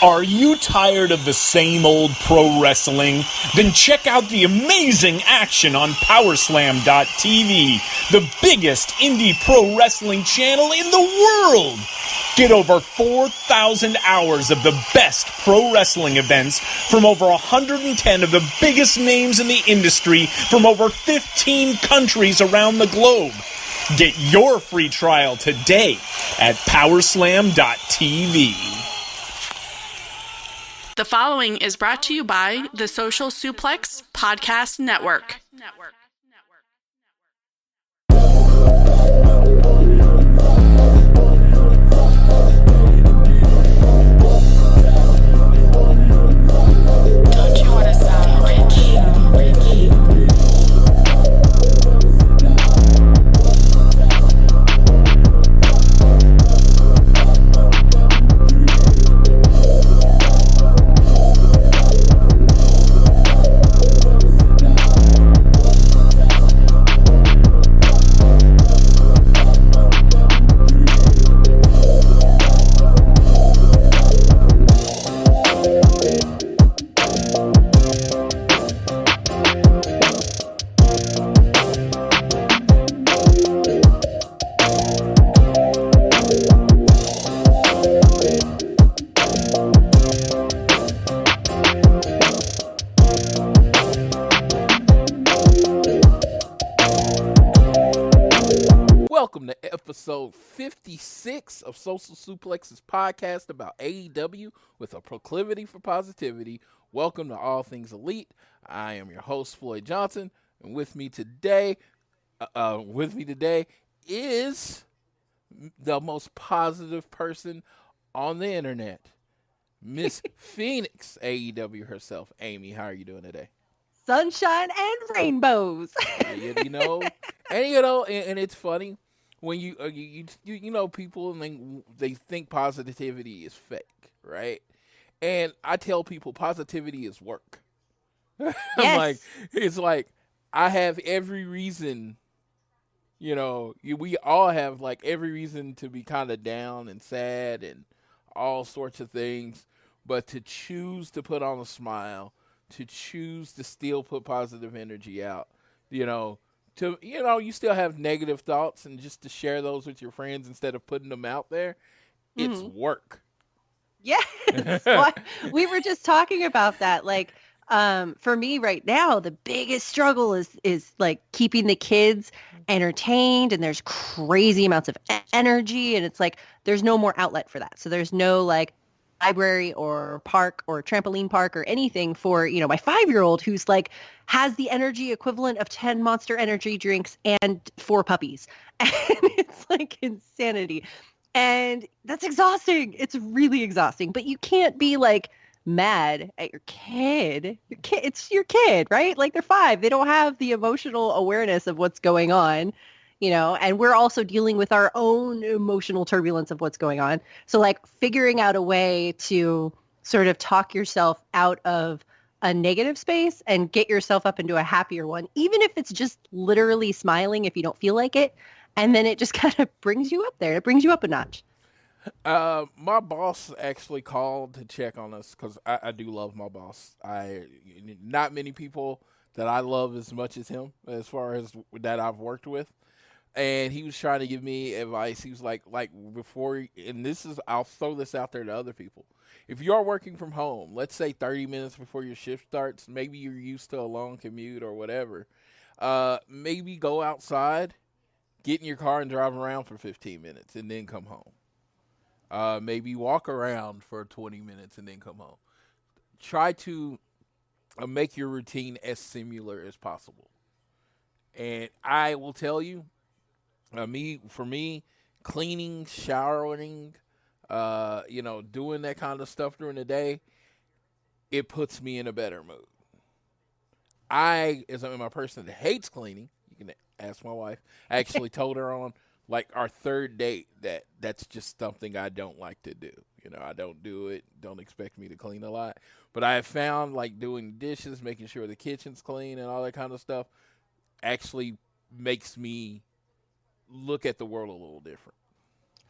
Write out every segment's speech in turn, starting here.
Are you tired of the same old pro wrestling? Then check out the amazing action on Powerslam.tv, the biggest indie pro wrestling channel in the world. Get over 4,000 hours of the best pro wrestling events from over 110 of the biggest names in the industry from over 15 countries around the globe. Get your free trial today at Powerslam.tv. The following is brought to you by the Social Suplex Podcast Network. Don't you want to sound rich? Welcome to episode 56 of Social Suplex's podcast about AEW with a proclivity for positivity. Welcome to All Things Elite. I am your host, Floyd Johnson, and with me today is the most positive person on the internet, Miss Phoenix AEW herself. Amy, how are you doing today? Sunshine and rainbows. and it's funny. When you people and they think positivity is fake, right? And I tell people positivity is work. Yes. It's like I have every reason, we all have like every reason to be kind of down and sad and all sorts of things, but to choose to put on a smile, to choose to still put positive energy out, you still have negative thoughts, and just to share those with your friends instead of putting them out there, it's work. Yes. Well, we were just talking about that. Like, for me right now, the biggest struggle is like keeping the kids entertained, and there's crazy amounts of energy, and it's like there's no more outlet for that. So there's no like library or park or trampoline park or anything for, my 5-year-old who's like has the energy equivalent of 10 Monster Energy drinks and 4 puppies. And it's like insanity. And that's exhausting. It's really exhausting. But you can't be like mad at your kid. It's your kid, right? Like they're 5. They don't have the emotional awareness of what's going on. And we're also dealing with our own emotional turbulence of what's going on. So like figuring out a way to sort of talk yourself out of a negative space and get yourself up into a happier one, even if it's just literally smiling if you don't feel like it. And then it just kind of brings you up there. It brings you up a notch. My boss actually called to check on us because I do love my boss. Not many people that I love as much as him, as far as that I've worked with. And he was trying to give me advice. He was like before, and I'll throw this out there to other people. If you are working from home, let's say 30 minutes before your shift starts, maybe you're used to a long commute or whatever, maybe go outside, get in your car and drive around for 15 minutes and then come home. Maybe walk around for 20 minutes and then come home. Try to make your routine as similar as possible. And I will tell you, for me, cleaning, showering, doing that kind of stuff during the day, it puts me in a better mood. As I'm a person that hates cleaning, you can ask my wife. I actually told her on like our third date that's just something I don't like to do. I don't do it. Don't expect me to clean a lot. But I have found like doing dishes, making sure the kitchen's clean and all that kind of stuff actually makes me look at the world a little different.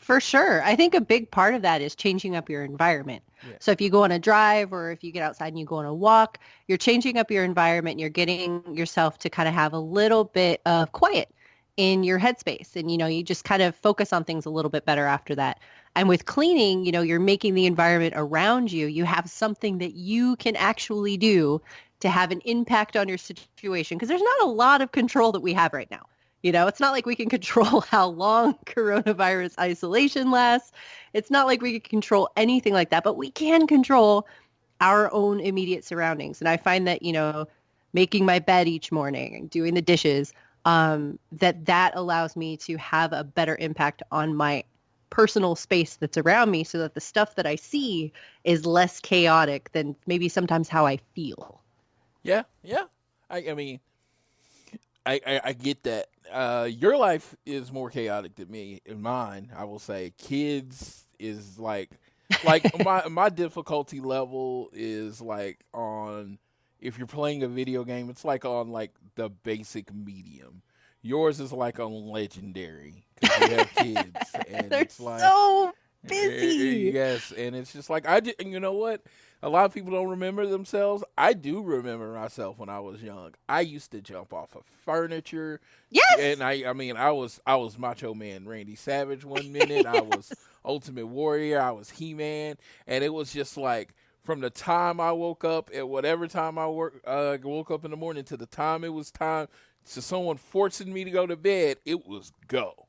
For sure. I think a big part of that is changing up your environment. Yeah. So if you go on a drive or if you get outside and you go on a walk, you're changing up your environment and you're getting yourself to kind of have a little bit of quiet in your headspace. And, you just kind of focus on things a little bit better after that. And with cleaning, you're making the environment around you. You have something that you can actually do to have an impact on your situation because there's not a lot of control that we have right now. It's not like we can control how long coronavirus isolation lasts. It's not like we can control anything like that, but we can control our own immediate surroundings. And I find that, making my bed each morning and doing the dishes, that allows me to have a better impact on my personal space that's around me so that the stuff that I see is less chaotic than maybe sometimes how I feel. Yeah. I mean, I get that. Your life is more chaotic than me and mine. I will say, kids is like my difficulty level is like on if you're playing a video game, it's like on like the basic medium. Yours is like on legendary because you have kids, and They're it's like so busy. yes, and it's just like and you know what? A lot of people don't remember themselves. I do remember myself when I was young. I used to jump off of furniture. Yes. And I mean, I was Macho Man Randy Savage one minute. I was Ultimate Warrior. I was He-Man. And it was just like from the time I woke up at whatever time I woke up in the morning to the time it was time to someone forcing me to go to bed, it was go.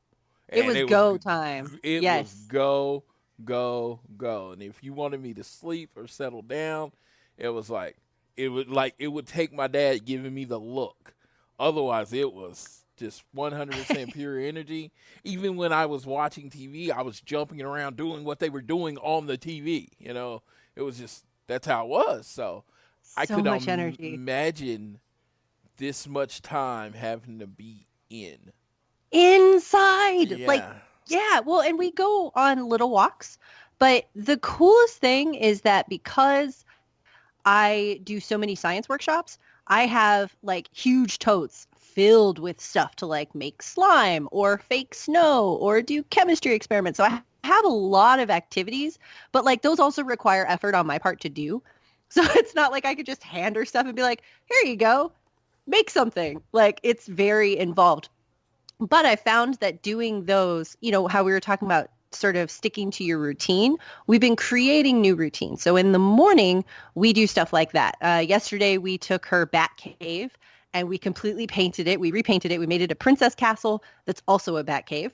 It was go time. It Yes. was go. And if you wanted me to sleep or settle down, it was like it would take my dad giving me the look. Otherwise, it was just 100% pure energy. Even when I was watching TV, I was jumping around doing what they were doing on the TV. It was just that's how it was. So I could much energy. imagine this much time having to be Inside. Yeah. Yeah, well, and we go on little walks, but the coolest thing is that because I do so many science workshops, I have like huge totes filled with stuff to like make slime or fake snow or do chemistry experiments. So I have a lot of activities, but like those also require effort on my part to do. So it's not like I could just hand her stuff and be like, here you go, make something. Like it's very involved. But I found that doing those, how we were talking about sort of sticking to your routine, we've been creating new routines. So in the morning, we do stuff like that. Yesterday, we took her bat cave and we completely painted it. We repainted it. We made it a princess castle that's also a bat cave.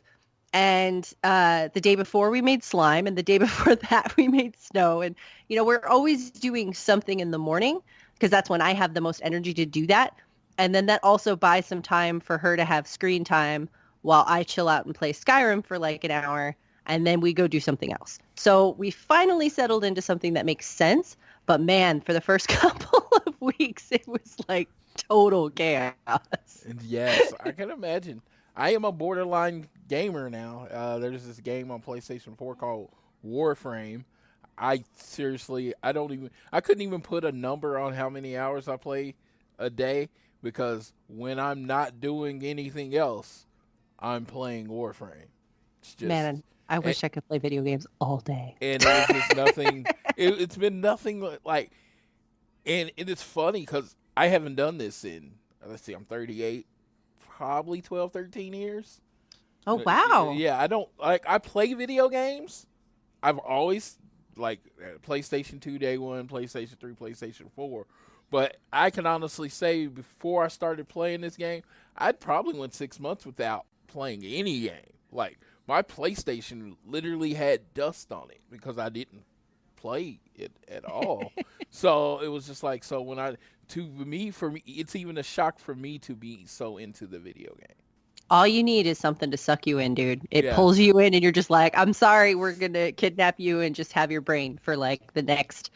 And the day before, we made slime. And the day before that, we made snow. And, we're always doing something in the morning because that's when I have the most energy to do that. And then that also buys some time for her to have screen time while I chill out and play Skyrim for like an hour. And then we go do something else. So we finally settled into something that makes sense. But man, for the first couple of weeks, it was like total chaos. Yes, I can imagine. I am a borderline gamer now. There's this game on PlayStation 4 called Warframe. I couldn't even put a number on how many hours I play a day. Because when I'm not doing anything else, I'm playing Warframe. It's just, Man, I wish I could play video games all day. And it's just nothing. It's been nothing like. And it's funny because I haven't done this in, let's see, I'm 38, probably 12, 13 years. Oh, wow. Yeah, I don't, I play video games. I've always, PlayStation 2 day one, PlayStation 3, PlayStation 4. But I can honestly say before I started playing this game, I'd probably went 6 months without playing any game. Like, my PlayStation literally had dust on it because I didn't play it at all. So it was just like, so when for me, it's even a shock for me to be so into the video game. All you need is something to suck you in, dude. It pulls you in and you're just like, I'm sorry, we're going to kidnap you and just have your brain for like the next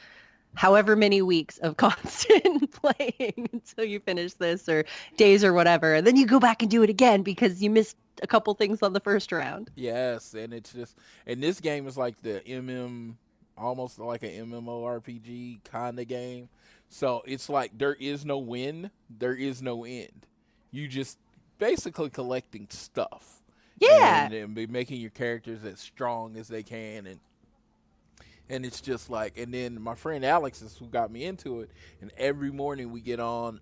however many weeks of constant playing until you finish this or days or whatever. And then you go back and do it again because you missed a couple things on the first round. Yes, and it's just, and this game is like almost like an MMORPG kind of game. So it's like there is no win, there is no end. You just basically collecting stuff. Yeah. and be making your characters as strong as they can, and it's just like, and then my friend Alex is who got me into it, and every morning we get on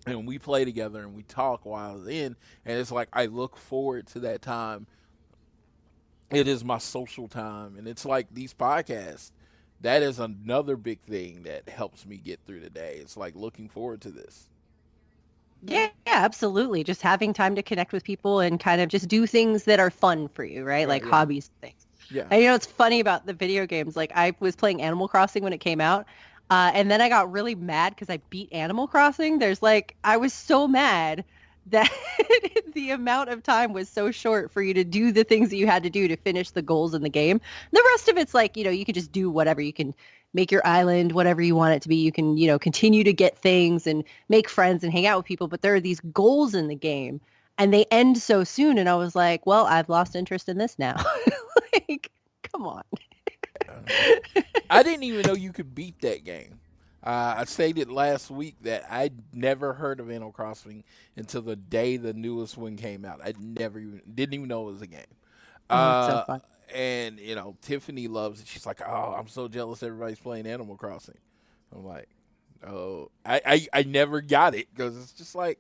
and we play together and we talk while in, and it's like I look forward to that time. It is my social time, and it's like these podcasts. That is another big thing that helps me get through the day. It's like looking forward to this. Yeah, absolutely. Just having time to connect with people and kind of just do things that are fun for you, right? Like hobbies and things. Yeah. And it's funny about the video games. Like I was playing Animal Crossing when it came out. And then I got really mad because I beat Animal Crossing. I was so mad that the amount of time was so short for you to do the things that you had to do to finish the goals in the game. The rest of it's like, you can just do whatever. You can make your island whatever you want it to be. You can, continue to get things and make friends and hang out with people. But there are these goals in the game and they end so soon. And I was like, well, I've lost interest in this now. Like, come on. I didn't even know you could beat that game. I stated last week that I'd never heard of Animal Crossing until the day the newest one came out. I didn't even know it was a game. So fun. And Tiffany loves it. She's like, "Oh, I'm so jealous everybody's playing Animal Crossing." I'm like, "Oh, I never got it because it's just like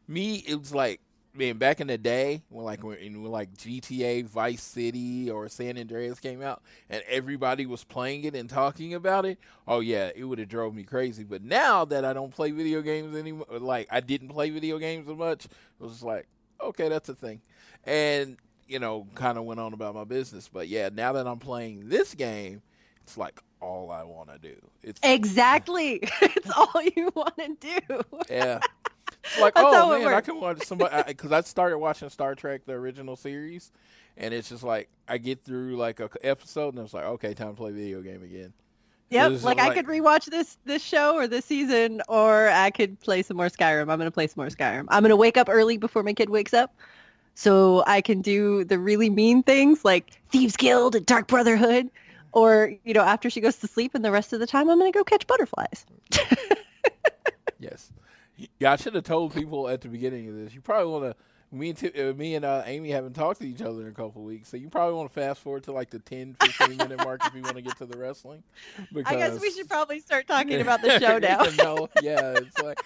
me. It was like, man, back in the day when GTA, Vice City, or San Andreas came out, and everybody was playing it and talking about it. Oh yeah, it would have drove me crazy. But now that I don't play video games anymore, like I didn't play video games as much, it was just like, okay, that's a thing, and kind of went on about my business. But yeah, now that I'm playing this game, it's like all I want to do. It's exactly. It's all you want to do. Yeah. It's like, oh man, I can watch somebody, because I started watching Star Trek, the original series, and it's just like I get through like a episode, and it's like, okay, time to play video game again. Yep, like I could rewatch this show or this season, or I could play some more Skyrim. I'm gonna play some more Skyrim. I'm gonna wake up early before my kid wakes up, so I can do the really mean things like Thieves Guild and Dark Brotherhood, or after she goes to sleep, and the rest of the time I'm gonna go catch butterflies. Yes. Yeah, I should have told people at the beginning of this. You probably want to. Me and Amy haven't talked to each other in a couple of weeks, so you probably want to fast forward to like the 10, 15-minute mark if you want to get to the wrestling. Because, I guess we should probably start talking about the show now. Yeah, it's like,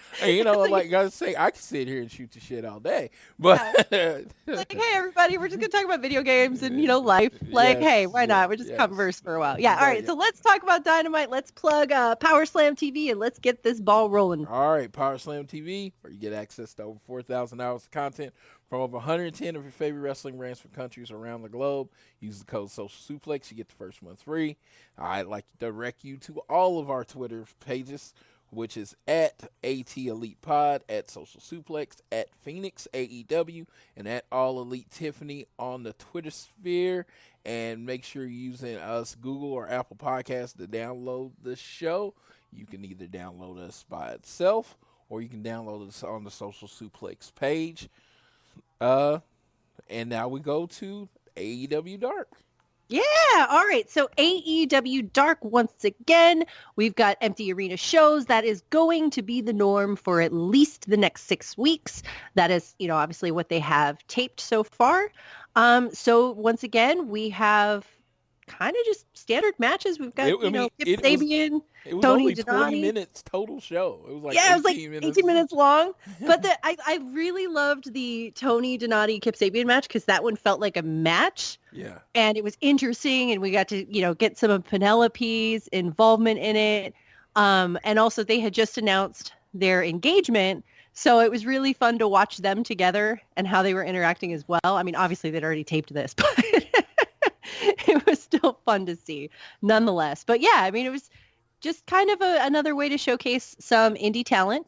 like I say, I can sit here and shoot the shit all day, but like, hey everybody, we're just gonna talk about video games and life. Like, yes, hey, why not? We'll just converse for a while. Yeah, all right. So let's talk about Dynamite. Let's plug Power Slam TV and let's get this ball rolling. All right, Power Slam TV, where you get access to over 4,000 hours of content from over 110 of your favorite wrestling brands from countries around the globe. Use the code Social Suplex. You get the first month free. I'd like to direct you to all of our Twitter pages, which is at AT Elite Pod, at Social Suplex, at Phoenix AEW, and at All Elite Tiffany on the Twitter sphere. And make sure you're using us Google or Apple Podcasts to download the show. You can either download us by itself, or you can download us on the Social Suplex page. And now we go to AEW Dark. Yeah, all right. So AEW Dark, once again, we've got empty arena shows. That is going to be the norm for at least the next 6 weeks. That is, obviously what they have taped so far. So once again, we have kind of just standard matches. We've got, Kip Sabian, it was Tony only Donati. 20 minutes total show. It was like 18 minutes long. But I really loved the Tony Donati Kip Sabian match because that one felt like a match. Yeah. And it was interesting, and we got to, get some of Penelope's involvement in it. And also they had just announced their engagement. So it was really fun to watch them together and how they were interacting as well. I mean, obviously they'd already taped this, but it was still fun to see nonetheless. But yeah, I mean, it was just kind of another way to showcase some indie talent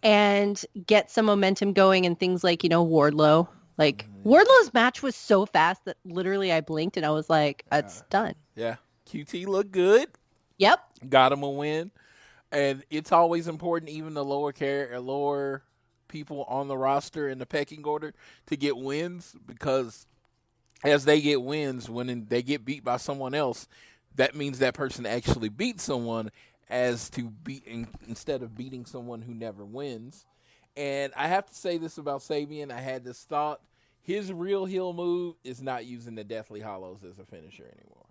and get some momentum going and things like, Wardlow. Like, Wardlow's match was so fast that literally I blinked and I was like, it's done. Yeah. QT looked good. Yep. Got him a win. And it's always important, even the lower people on the roster in the pecking order, to get wins, because as they get wins, when they get beat by someone else, that means that person actually beat someone, instead of beating someone who never wins. And I have to say this about Sabian. I had this thought. his real heel move is not using the Deathly Hollows as a finisher anymore.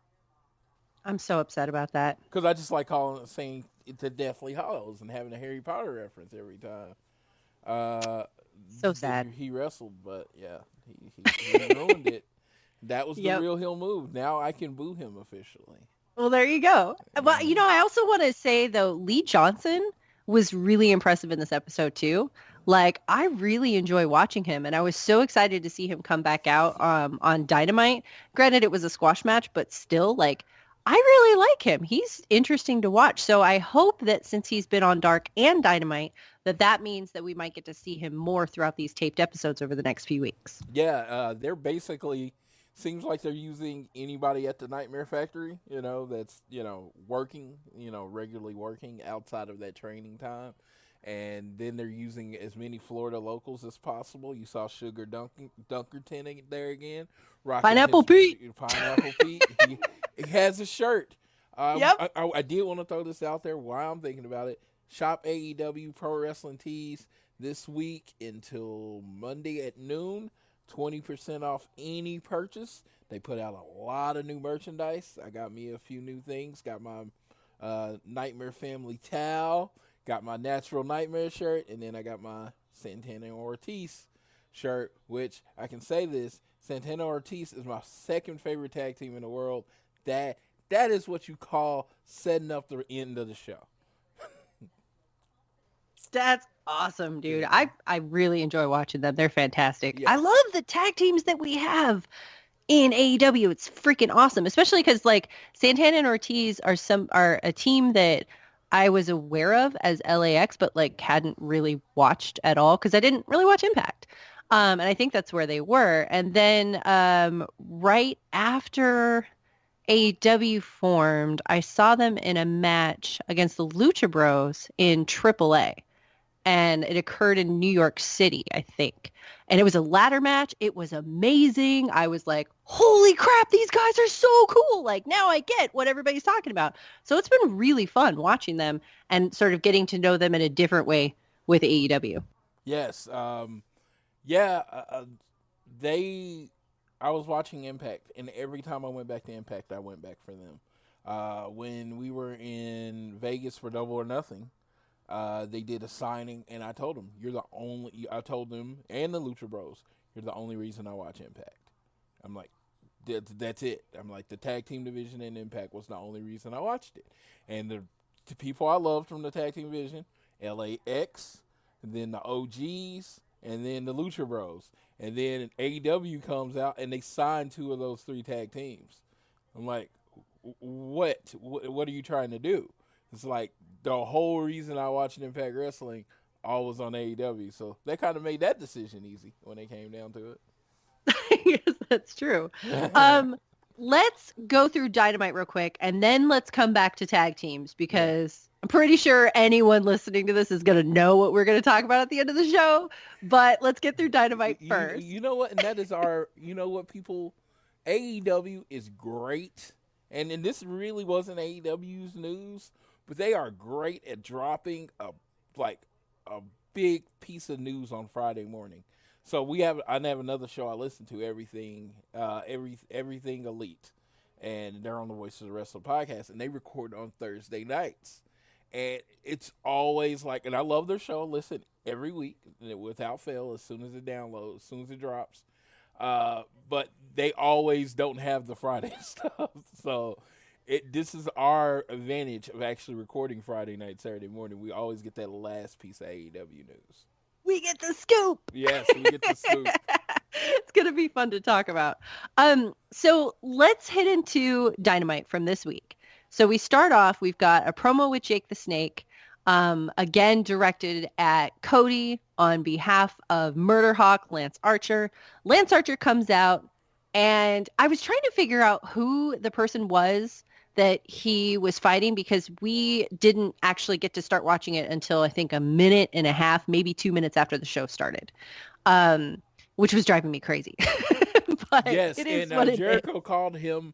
I'm so upset about that. Because I just like saying it's the Deathly Hollows and having a Harry Potter reference every time. So sad. He wrestled, but yeah, he ruined it. That was the real heel move. Now I can boo him officially. Well, there you go. Well, you know, I also want to say, though, Lee Johnson was really impressive in this episode, too. Like, I really enjoy watching him, and I was so excited to see him come back out on Dynamite. Granted, it was a squash match, but still, like, I really like him. He's interesting to watch. So I hope that since he's been on Dark and Dynamite, that means that we might get to see him more throughout these taped episodes over the next few weeks. Yeah, they're basically... Seems like they're using anybody at the Nightmare Factory, you know, that's, you know, working, you know, regularly working outside of that training time. And then they're using as many Florida locals as possible. You saw Sugar Dunkerton there again. Pineapple Pete. Pineapple Pete. He has a shirt. Yep. I did want to throw this out there while I'm thinking about it. Shop AEW Pro Wrestling Tees this week until Monday at noon. 20% off any purchase. They put out a lot of new merchandise. I got me a few new things. Got my Nightmare Family towel. Got my Natural Nightmare shirt. And then I got my Santana Ortiz shirt, which I can say this. Santana Ortiz is my second favorite tag team in the world. That is what you call setting up the end of the show. That's awesome, dude. I really enjoy watching them. They're fantastic. Yes. I love the tag teams that we have in AEW. It's freaking awesome, especially because like Santana and Ortiz are a team that I was aware of as LAX, but like hadn't really watched at all because I didn't really watch Impact. And I think that's where they were. And then right after AEW formed, I saw them in a match against the Lucha Bros in AAA. And it occurred in New York City, I think. And it was a ladder match. It was amazing. I was like, holy crap, these guys are so cool. Like, now I get what everybody's talking about. So it's been really fun watching them and sort of getting to know them in a different way with AEW. Yes. I was watching Impact, and every time I went back to Impact, I went back for them. When we were in Vegas for Double or Nothing, they did a signing, and I told them, I told them and the Lucha Bros, you're the only reason I watch Impact. I'm like, that's it. I'm like, the tag team division in Impact was the only reason I watched it. And the people I loved from the tag team division, LAX, and then the OGs, and then the Lucha Bros. And then AEW comes out, and they sign 2 of those 3 tag teams. I'm like, what are you trying to do? It's like, the whole reason I watched Impact Wrestling all was on AEW. So they kind of made that decision easy when they came down to it. Yes, that's true. Let's go through Dynamite real quick, and then let's come back to tag teams because I'm pretty sure anyone listening to this is going to know what we're going to talk about at the end of the show. But let's get through Dynamite first. You know what? And that is people, AEW is great. And this really wasn't AEW's news. But they are great at dropping a big piece of news on Friday morning. So I have another show I listen to, Everything Elite, and they're on the Voices of the Wrestling podcast, and they record on Thursday nights, and it's always like, and I love their show. Listen every week without fail, as soon as it downloads, as soon as it drops. But they always don't have the Friday stuff, so. This is our advantage of actually recording Friday night, Saturday morning. We always get that last piece of AEW news. We get the scoop. Yes, we get the scoop. It's going to be fun to talk about. So let's hit into Dynamite from this week. So we start off, we've got a promo with Jake the Snake, again directed at Cody on behalf of Murder Hawk, Lance Archer. Lance Archer comes out, and I was trying to figure out who the person was that he was fighting because we didn't actually get to start watching it until I think a minute and a half, maybe 2 minutes after the show started, which was driving me crazy. But yes, it is and Jericho called him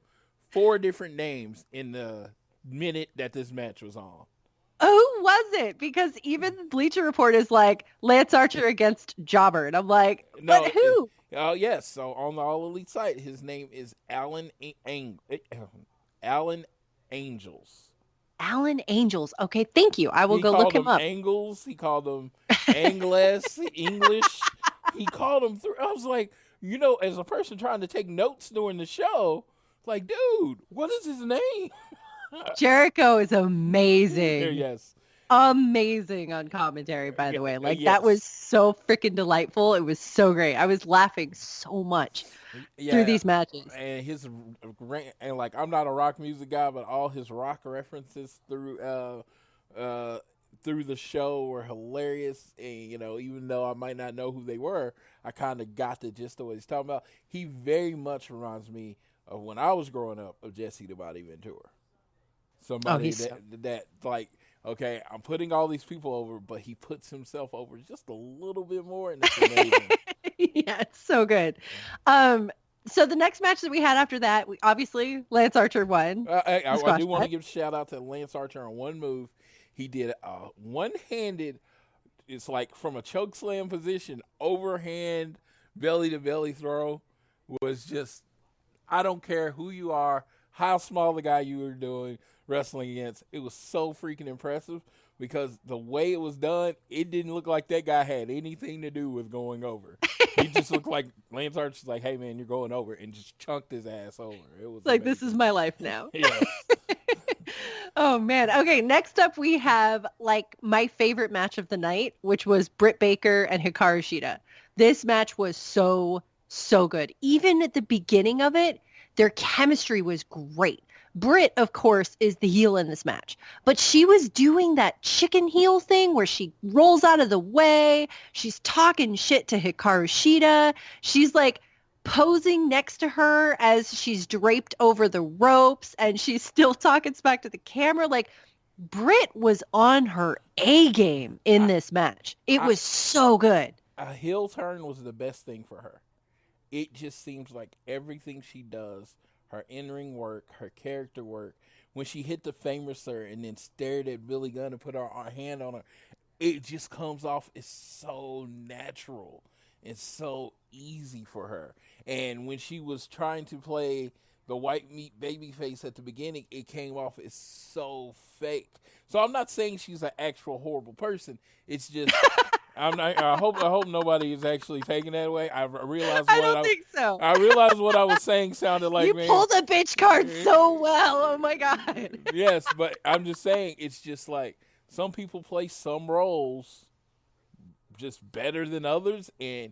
4 different names in the minute that this match was on. Who was it? Because even Bleacher Report is like Lance Archer against Jobber, and I'm like, but who? Oh yes. So on the All Elite site, his name is Alan Angels. Alan Angels. Okay, thank you. I will He go look called him them up. Angles. He called them Angles, English. He called them through. I was like, as a person trying to take notes during the show, like, dude, what is his name? Jericho is amazing. Yes. Amazing on commentary, by the way. Like, that was Yes. so freaking delightful. It was so great. I was laughing so much through these matches. And and like, I'm not a rock music guy, but all his rock references through the show were hilarious. And even though I might not know who they were, I kind of got the gist of what he's talking about. He very much reminds me of when I was growing up of Jesse the Body Ventura. Somebody that like, okay, I'm putting all these people over, but he puts himself over just a little bit more, and it's amazing. Yeah, it's so good. So the next match that we had after that, obviously Lance Archer won. I do want to give a shout out to Lance Archer on one move. He did a one-handed, it's like from a choke slam position, overhand belly to belly throw. Was just, I don't care who you are, how small the guy you were wrestling against. It was so freaking impressive because the way it was done, it didn't look like that guy had anything to do with going over. He just looked like Lance Archer's like, hey man, you're going over, and just chunked his ass over. It was like, amazing. This is my life now. Yes. Oh man. Okay, next up we have like my favorite match of the night, which was Britt Baker and Hikaru Shida. This match was so good. Even at the beginning of it, their chemistry was great. Britt, of course, is the heel in this match, but she was doing that chicken heel thing where she rolls out of the way. She's talking shit to Hikaru Shida. She's like posing next to her as she's draped over the ropes, and she's still talking smack to the camera. Like, Britt was on her A game in this match. It was so good. A heel turn was the best thing for her. It just seems like everything she does, her in-ring work, her character work, when she hit the Famouser and then stared at Billy Gunn and put her hand on her, it just comes off as so natural and so easy for her. And when she was trying to play the white meat baby face at the beginning, it came off as so fake. So I'm not saying she's an actual horrible person. It's just I hope nobody is actually taking that away. I don't think so. I realized what I was saying sounded like, you pulled a bitch card so well. Oh my god. Yes, but I'm just saying, it's just like some people play some roles just better than others, and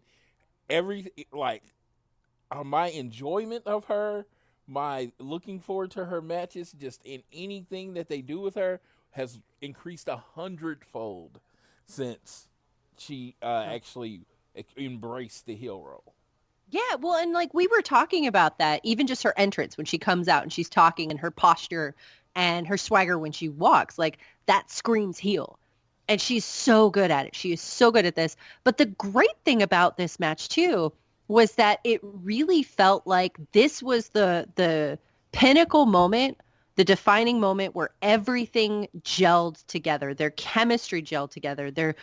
my enjoyment of her, my looking forward to her matches, just in anything that they do with her, has increased 100-fold since she actually embraced the heel role. Yeah, well, and like we were talking about that, even just her entrance when she comes out and she's talking, and her posture and her swagger when she walks, like that screams heel. And she's so good at it. She is so good at this. But the great thing about this match too was that it really felt like this was the pinnacle moment, the defining moment where everything gelled together. Their chemistry gelled together. Their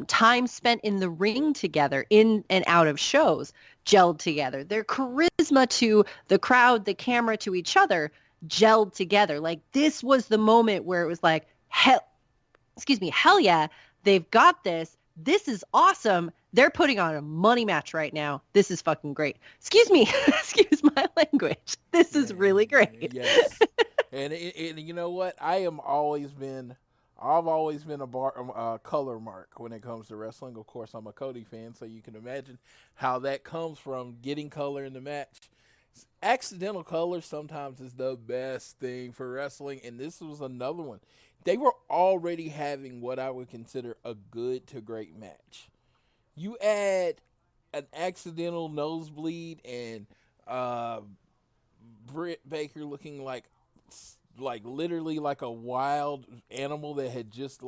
time spent in the ring together, in and out of shows, gelled together. Their charisma to the crowd, the camera, to each other, gelled together. Like, this was the moment where it was like, hell yeah, they've got this. This is awesome. They're putting on a money match right now. This is fucking great. Excuse me. Excuse my language. This is really great. Yes. and you know what? I've always been a color mark when it comes to wrestling. Of course, I'm a Cody fan, so you can imagine how that comes from getting color in the match. Accidental color sometimes is the best thing for wrestling, and this was another one. They were already having what I would consider a good to great match. You add an accidental nosebleed and Britt Baker looking like literally like a wild animal that had just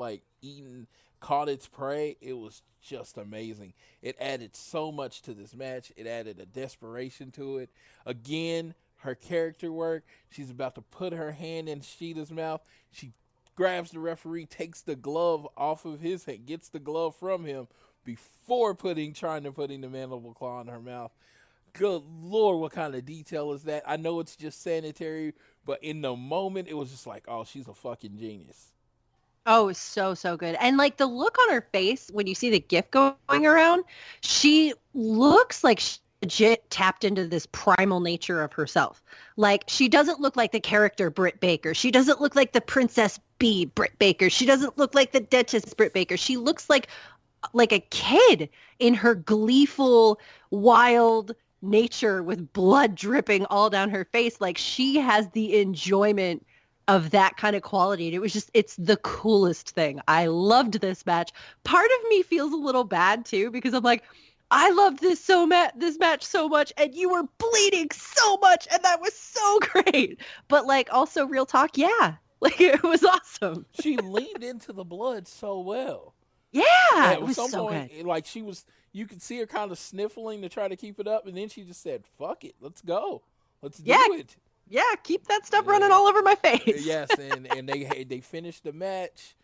caught its prey. It was just amazing. It added so much to this match. It added a desperation to it. Again, her character work. She's about to put her hand in Sheeta's mouth. She grabs the referee, takes the glove off of his hand, gets the glove from him, before trying to put the mandible claw in her mouth. Good Lord, what kind of detail is that? I know it's just sanitary, but in the moment, it was just like, oh, she's a fucking genius. Oh, so good. And like the look on her face when you see the gift going around, she looks like she legit tapped into this primal nature of herself. Like she doesn't look like the character Britt Baker. She doesn't look like the Princess Bee Britt Baker. She doesn't look like the Duchess Britt Baker. She looks like a kid in her gleeful, wild nature with blood dripping all down her face. Like she has the enjoyment of that kind of quality. And it's the coolest thing. I loved this match. Part of me feels a little bad too, because I'm like, I loved this match so much, and you were bleeding so much, and that was so great. But like, also real talk, yeah, like it was awesome. She leaned into the blood so well. Yeah, it was so good. Like you could see her kind of sniffling to try to keep it up, and then she just said, "Fuck it, let's go, let's do it." Yeah, keep that stuff running all over my face. Yes, and they finished the match.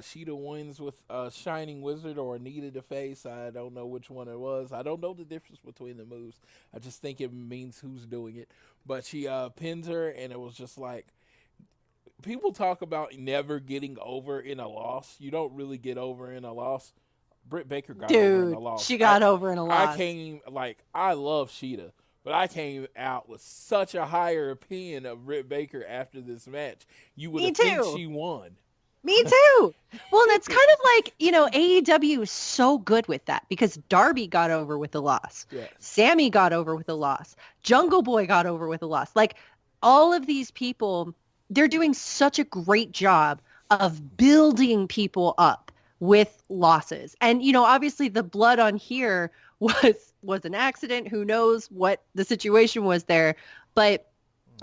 Sheeta wins with Shining Wizard or Anita to face. I don't know which one it was. I don't know the difference between the moves. I just think it means who's doing it. But she pins her, and it was just like, people talk about never getting over in a loss. You don't really get over in a loss. Britt Baker got over in a loss. She got over in a loss. I love Sheeta. But I came out with such a higher opinion of Britt Baker after this match. You would have think she won. Me too. Well, and it's kind of like, AEW is so good with that because Darby got over with a loss. Yes. Sammy got over with a loss. Jungle Boy got over with a loss. Like all of these people, they're doing such a great job of building people up with losses. And, obviously the blood on here was an accident. Who knows what the situation was there. But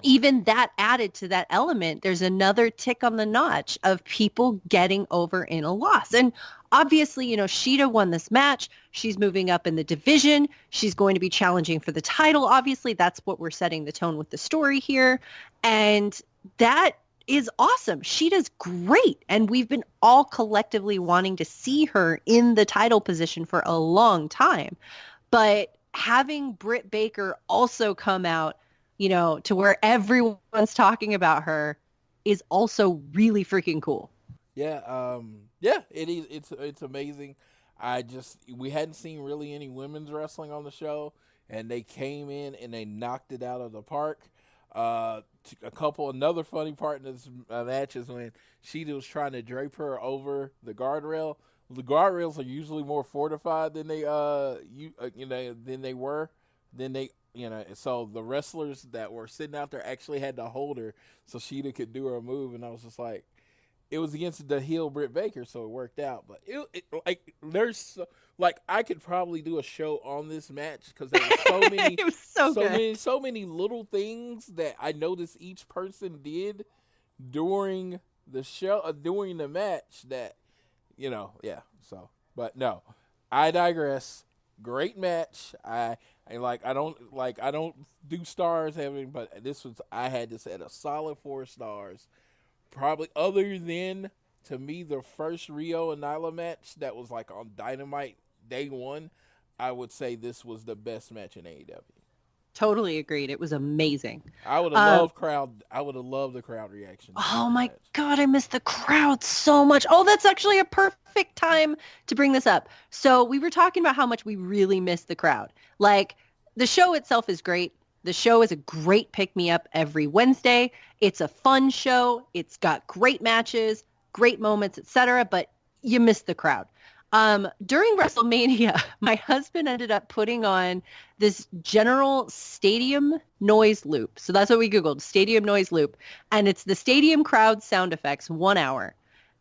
even that added to that element, there's another tick on the notch of people getting over in a loss. And obviously, Sheeta won this match. She's moving up in the division. She's going to be challenging for the title. Obviously, that's what we're setting the tone with the story here. And that is awesome. Sheeta's great. And we've been all collectively wanting to see her in the title position for a long time. But having Britt Baker also come out, to where everyone's talking about her is also really freaking cool. Yeah. It is. It's amazing. We hadn't seen really any women's wrestling on the show, and they came in and they knocked it out of the park. Another funny part in this match is when Sheeta was trying to drape her over the guardrail. The guardrails are usually more fortified than so the wrestlers that were sitting out there actually had to hold her so Sheeta could do her move, and I was just like, it was against the heel Britt Baker, so it worked out. But I could probably do a show on this match because there were so many, it was so many little things that I noticed each person did during the show, during the match that. But no, I digress. Great match. I don't do stars having, but I had this at a solid 4 stars. Probably other than, to me, the first Rio and Nyla match that was like on Dynamite day 1, I would say this was the best match in AEW. Totally agreed. It was amazing. I would have loved the crowd reaction. Oh my God, I miss the crowd so much. Oh, that's actually a perfect time to bring this up. So we were talking about how much we really miss the crowd. Like, the show itself is great. The show is a great pick-me-up every Wednesday. It's a fun show. It's got great matches, great moments, etc. But you miss the crowd. During WrestleMania, my husband ended up putting on this general stadium noise loop. So that's what we Googled, stadium noise loop. And it's the stadium crowd sound effects, 1 hour.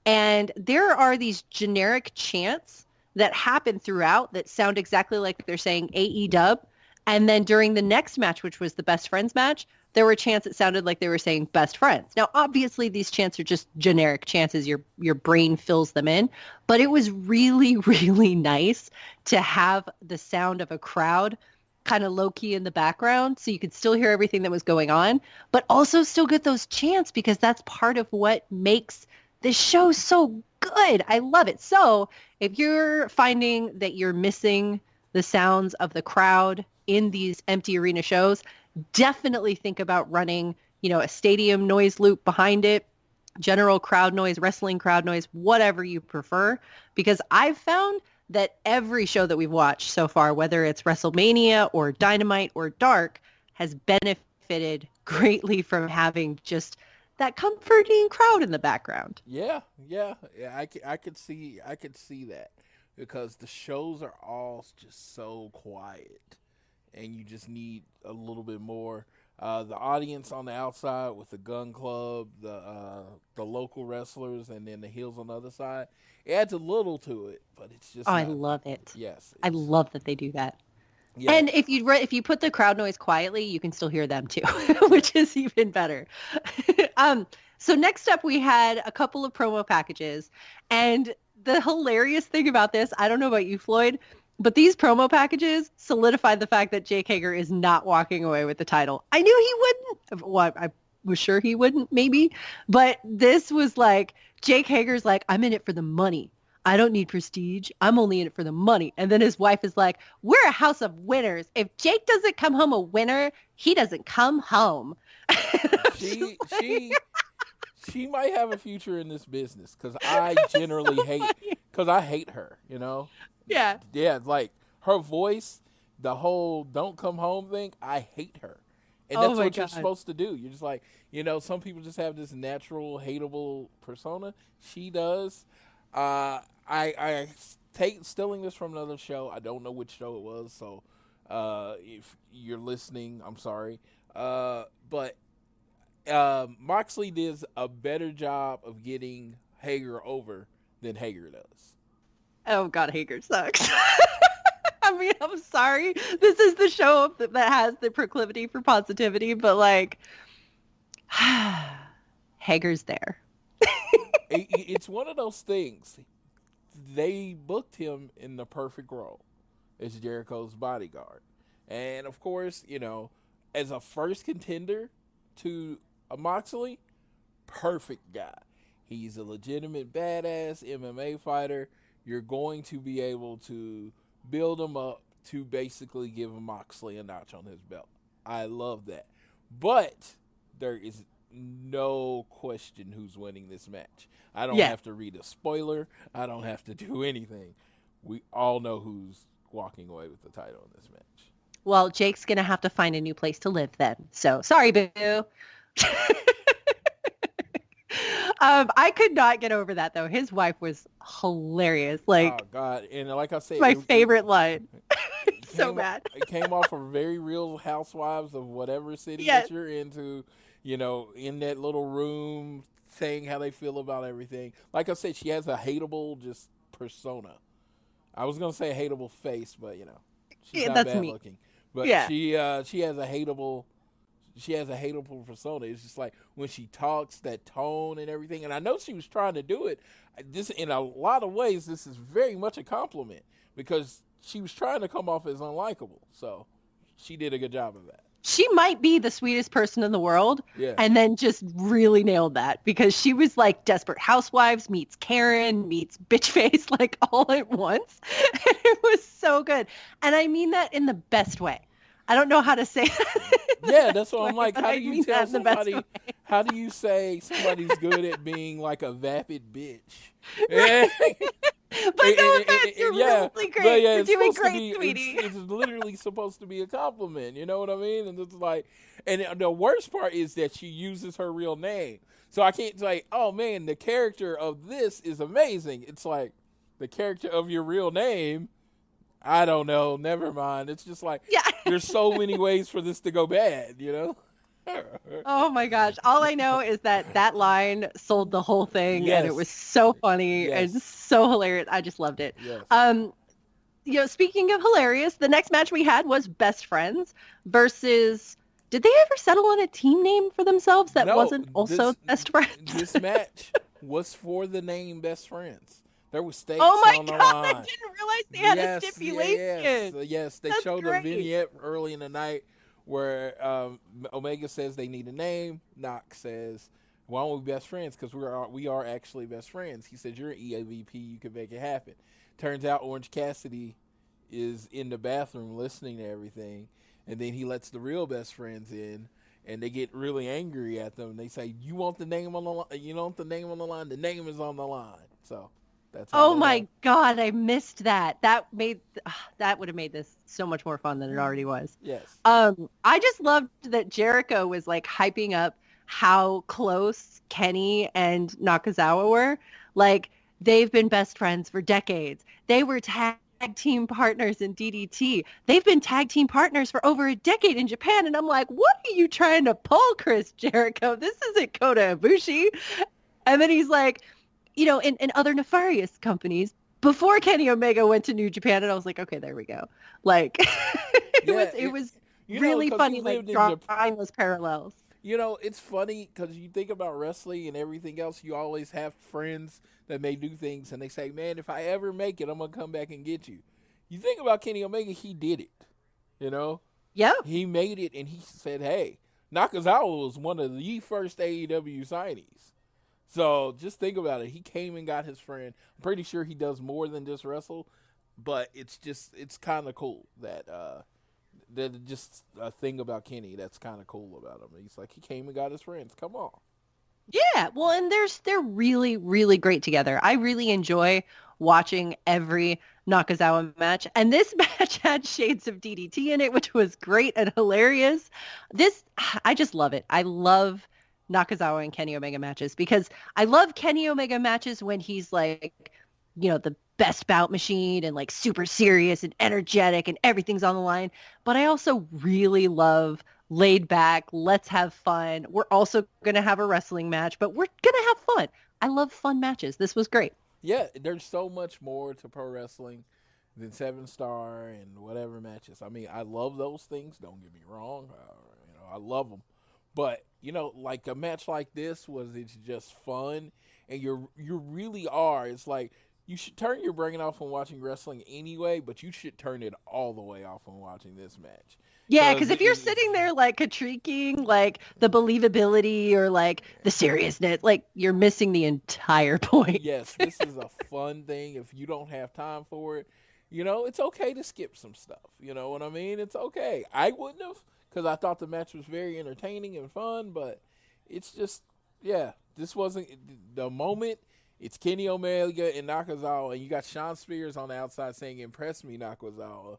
And there are these generic chants that happen throughout that sound exactly like they're saying AEW. And then during the next match, which was the best friends match, there were chants that sounded like they were saying best friends. Now, obviously, these chants are just generic chants as your brain fills them in. But it was really, really nice to have the sound of a crowd kind of low-key in the background so you could still hear everything that was going on, but also still get those chants because that's part of what makes this show so good. I love it. So if you're finding that you're missing the sounds of the crowd in these empty arena shows, definitely think about running, a stadium noise loop behind it, general crowd noise, wrestling crowd noise, whatever you prefer, because I've found that every show that we've watched so far, whether it's WrestleMania or Dynamite or Dark, has benefited greatly from having just that comforting crowd in the background. Yeah. I could see that because the shows are all just so quiet, and you just need a little bit more. The audience on the outside with the Gun Club, the local wrestlers, and then the heels on the other side, it adds a little to it, but it's just. I love it. Yes, I love that they do that. Yeah. And if you put the crowd noise quietly, you can still hear them too, which is even better. So next up, we had a couple of promo packages, and the hilarious thing about this, I don't know about you, Floyd, but these promo packages solidified the fact that Jake Hager is not walking away with the title. I knew he wouldn't. Well, I was sure he wouldn't, maybe. But this was like, Jake Hager's like, I'm in it for the money. I don't need prestige. I'm only in it for the money. And then his wife is like, we're a house of winners. If Jake doesn't come home a winner, he doesn't come home. She might have a future in this business because I generally hate her, Yeah. Yeah, like her voice, the whole don't come home thing, I hate her. And that's what you're supposed to do. You're just like, some people just have this natural, hateable persona. She does. I stealing this from another show. I don't know which show it was, so if you're listening, I'm sorry. But Moxley does a better job of getting Hager over than Hager does. Oh, God, Hager sucks. I mean, I'm sorry. This is the show that has the proclivity for positivity, but like, Hager's there. It's one of those things. They booked him in the perfect role as Jericho's bodyguard. And, of course, as a first contender to a Moxley, perfect guy. He's a legitimate badass MMA fighter. You're going to be able to build him up to basically give him Moxley a notch on his belt. I love that. But there is no question who's winning this match. I don't have to read a spoiler. I don't have to do anything. We all know who's walking away with the title in this match. Well, Jake's going to have to find a new place to live then. So, sorry, boo. I could not get over that, though. His wife was hilarious. Like, oh, God. And like I said, my favorite line. So bad. It came off of very real housewives of whatever city that you're into, in that little room saying how they feel about everything. Like I said, she has a hateable just persona. I was going to say a hateable face, but, she's not bad looking. But she has a hateable persona. It's just like when she talks, that tone and everything. And I know she was trying to do it. This, in a lot of ways, this is very much a compliment because she was trying to come off as unlikable. So she did a good job of that. She might be the sweetest person in the world, and then just really nailed that because she was like Desperate Housewives meets Karen meets bitch face, like all at once. And it was so good. And I mean that in the best way. I don't know how to say that. Yeah, that's what I'm like. How do you tell somebody? How do you say somebody's good at being like a vapid bitch? But no offense, you're really great. You're doing great, sweetie. It's literally supposed to be a compliment. You know what I mean? And it's like, and the worst part is that she uses her real name. So I can't say, oh man, the character of this is amazing. It's like the character of your real name. I don't know. Never mind. It's just like there's so many ways for this to go bad. Oh my gosh. All I know is that line sold the whole thing and it was so funny and so hilarious. I just loved it. Yes. Speaking of hilarious, the next match we had was Best Friends versus, did they ever settle on a team name for themselves that wasn't also Best Friends? This match was for the name Best Friends. There was stakes on the line. I didn't realize they had a stipulation. Yes. They showed a vignette early in the night where Omega says they need a name. Knox says Why don't we be best friends? Because we are actually best friends. He said, you're an EAVP. You can make it happen. Turns out Orange Cassidy is in the bathroom listening to everything. And then he lets the real best friends in. And they get really angry at them. They say, "You want the name on the line? You don't want the name on the line? The name is on the line." So that's how Oh my God, I missed that. That would have made this so much more fun than it already was. Yes. I just loved that Jericho was like hyping up how close Kenny and Nakazawa were. Like, they've been best friends for decades. They were tag team partners in DDT. They've been tag team partners for over a decade in Japan. And I'm like, what are you trying to pull, Chris Jericho? This isn't Kota Ibushi. And then he's like, in other nefarious companies before Kenny Omega went to New Japan. And I was like, okay, there we go. Like, it was really funny, like drawing those parallels. It's funny because you think about wrestling and everything else. You always have friends that may do things, and they say, man, if I ever make it, I'm going to come back and get you. You think about Kenny Omega, he did it, Yeah. He made it, and he said, hey, Nakazawa was one of the first AEW signees. So just think about it. He came and got his friend. I'm pretty sure he does more than just wrestle, but it's kind of cool that just a thing about Kenny that's kind of cool about him. He's like, he came and got his friends. Come on. Yeah, well, and they're really, really great together. I really enjoy watching every Nakazawa match, and this match had shades of DDT in it, which was great and hilarious. I just love it. I love Nakazawa and Kenny Omega matches because I love Kenny Omega matches when he's like, the best bout machine and like super serious and energetic and everything's on the line. But I also really love laid back, let's have fun. We're also going to have a wrestling match, but we're going to have fun. I love fun matches. This was great. Yeah, there's so much more to pro wrestling than 7-star and whatever matches. I mean, I love those things. Don't get me wrong. I love them. But, like a match like this it's just fun. And you really are. It's like, you should turn your brain off when watching wrestling anyway, but you should turn it all the way off when watching this match. Yeah, because if you're sitting there like critiquing like the believability or like the seriousness, like you're missing the entire point. Yes, this is a fun thing. If you don't have time for it, it's okay to skip some stuff. You know what I mean? It's okay. I wouldn't have because I thought the match was very entertaining and fun, but it's just, this wasn't the moment. It's Kenny Omega and Nakazawa, and you got Sean Spears on the outside saying, impress me, Nakazawa.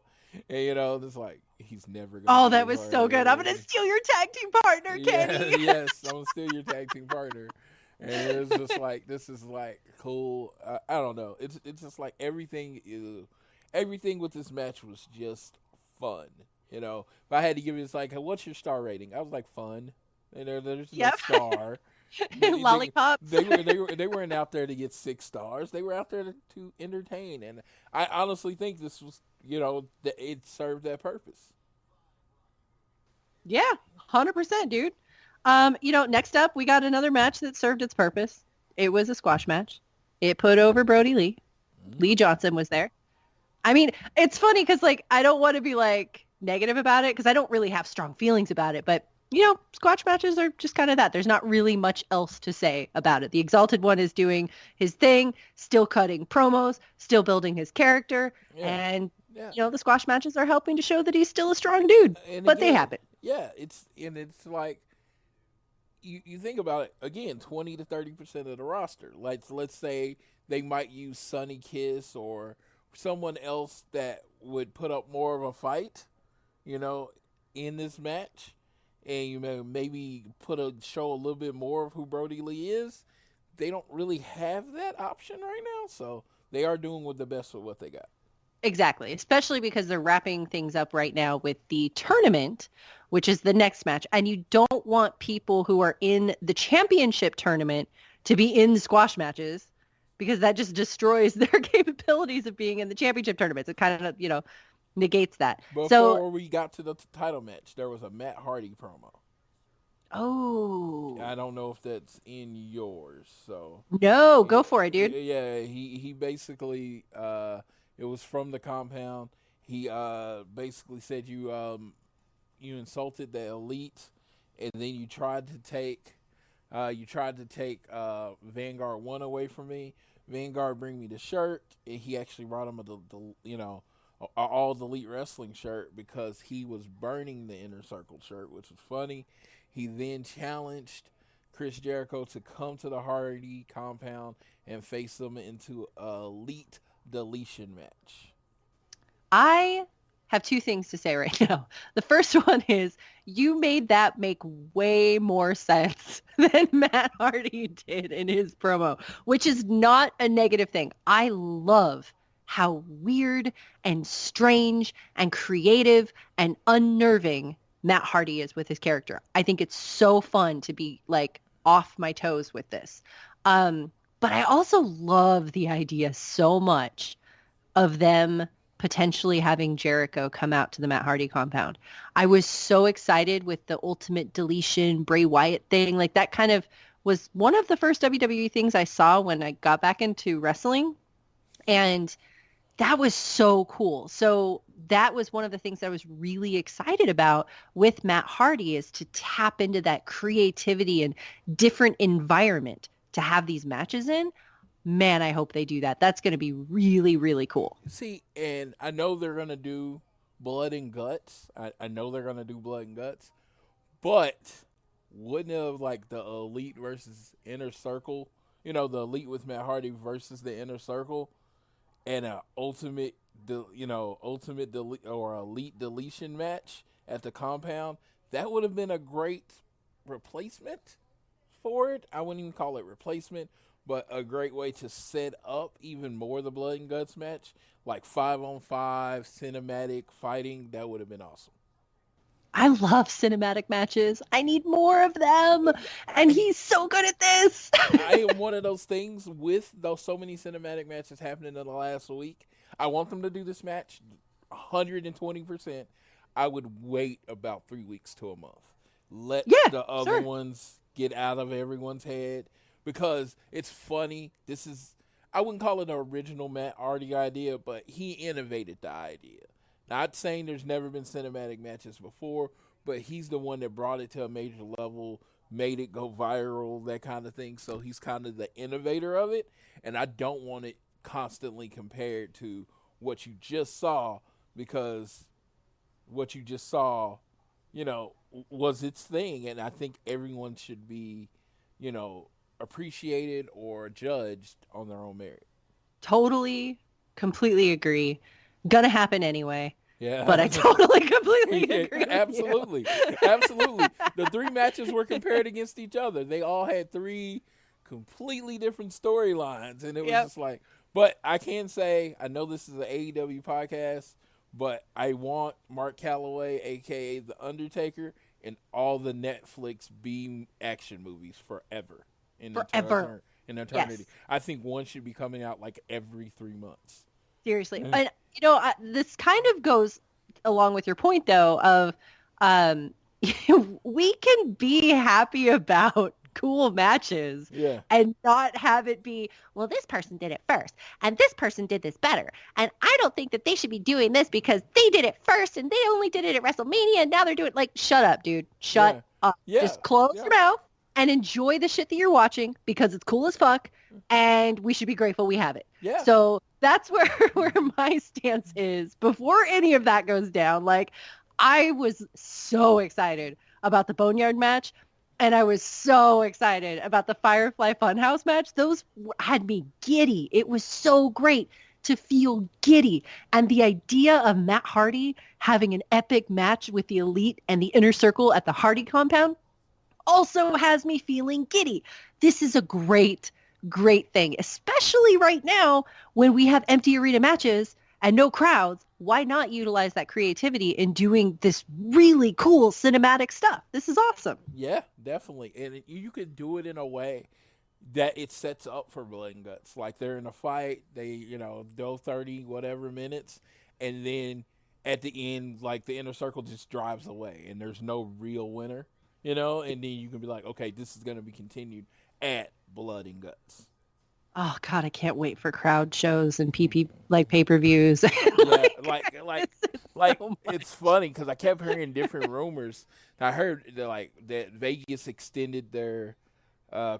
And, it's like, he's never going to. Oh, that was so good. I'm going to steal your tag team partner, Kenny. Yes, I'm going to steal your tag team partner. And it's just like, this is like cool. I don't know. It's just like everything with this match was just fun. If I had to give it, it's like, what's your star rating? I was like, fun. And there's no star. Lollipops. They weren't out there to get 6 stars. They were out there to entertain. And I honestly think this was, it served that purpose. Yeah, 100%, dude. Next up, we got another match that served its purpose. It was a squash match. It put over Brody Lee. Mm-hmm. Lee Johnson was there. I mean, it's funny because, like, I don't want to be, like, negative about it because I don't really have strong feelings about it. But, squash matches are just kind of that. There's not really much else to say about it. The Exalted One is doing his thing, still cutting promos, still building his character. Yeah. And, the squash matches are helping to show that he's still a strong dude. But they happen. Yeah, it's like, you think about it, again, 20 to 30% of the roster. Like, let's say they might use Sonny Kiss or someone else that would put up more of a fight, in this match. And you maybe show a little bit more of who Brody Lee is. They don't really have that option right now. So they are doing the best with what they got. Exactly, especially because they're wrapping things up right now with the tournament, which is the next match. And you don't want people who are in the championship tournament to be in the squash matches because that just destroys their capabilities of being in the championship tournaments. It kind of, negates that. Before we got to the title match, there was a Matt Hardy promo. Oh. I don't know if that's in yours. So no, go for it, dude. Yeah, he basically it was from the compound. He basically said you insulted the elite, and then you tried to take You tried to take Vanguard 1 away from me. Vanguard bring me the shirt, and he actually brought him a all the Elite Wrestling shirt because he was burning the Inner Circle shirt, which was funny. He then challenged Chris Jericho to come to the Hardy compound and face them into a Elite Deletion match. I have two things to say right now. The first one is you made that make way more sense than Matt Hardy did in his promo, which is not a negative thing. I love how weird and strange and creative and unnerving Matt Hardy is with his character. I think it's so fun to be like off my toes with this. But I also love the idea so much of them potentially having Jericho come out to the Matt Hardy compound. I was so excited with the Ultimate Deletion Bray Wyatt thing. Like that kind of was one of the first WWE things I saw when I got back into wrestling. And that was so cool. So that was one of the things I was really excited about with Matt Hardy is to tap into that creativity and different environment to have these matches in. Man, I hope they do that. That's going to be really, really cool. See, and I know they're going to do Blood and Guts. I know they're going to do Blood and Guts. But wouldn't have like the Elite versus Inner Circle, the Elite with Matt Hardy versus the Inner Circle and an Ultimate Elite Deletion match at the compound, that would have been a great replacement for it. I wouldn't even call it replacement, but a great way to set up even more the Blood and Guts match, like 5-on-5 cinematic fighting. That would have been awesome. I love cinematic matches. I need more of them, and he's so good at this. I am one of those things with those so many cinematic matches happening in the last week. I want them to do this match 120%. I would wait about 3 weeks to a month. Let the other ones get out of everyone's head. Because it's funny. I wouldn't call it an original Matt Hardy idea, but he innovated the idea. Not saying there's never been cinematic matches before, but he's the one that brought it to a major level, made it go viral, that kind of thing. So he's kind of the innovator of it. And I don't want it constantly compared to what you just saw, because what you just saw, was its thing. And I think everyone should be, appreciated or judged on their own merit. Totally, completely agree. Gonna happen anyway. Yeah. But I totally, completely agree. Absolutely. Absolutely. The 3 matches were compared against each other. They all had 3 completely different storylines. And it was just like, but I can say, I know this is an AEW podcast, but I want Mark Calloway, a.k.a. The Undertaker, in all the Netflix Beam action movies forever. In eternity. Yes. I think one should be coming out like every 3 months. Seriously. And, this kind of goes along with your point, though, of we can be happy about cool matches and not have it be, well, this person did it first and this person did this better. And I don't think that they should be doing this because they did it first and they only did it at WrestleMania and now they're doing shut up, dude. Shut up. Just close your mouth and enjoy the shit that you're watching because it's cool as fuck and we should be grateful we have it. Yeah. So that's where my stance is before any of that goes down. Like, I was so excited about the Boneyard match and I was so excited about the Firefly Funhouse match. Those had me giddy. It was so great to feel giddy. And the idea of Matt Hardy having an epic match with the Elite and the Inner Circle at the Hardy compound also has me feeling giddy. This is a great thing, especially right now when we have empty arena matches and no crowds. Why not utilize that creativity in doing this really cool cinematic stuff? This is awesome. Yeah, definitely. And you could do it in a way that it sets up for Blood and Guts. Like they're in a fight, they, go 30 whatever minutes, and then at the end, like the Inner Circle just drives away and there's no real winner. And then you can be like, okay, this is going to be continued at Blood and Guts. Oh God, I can't wait for crowd shows and pay-per-views. It's funny because I kept hearing different rumors. I heard that Vegas extended their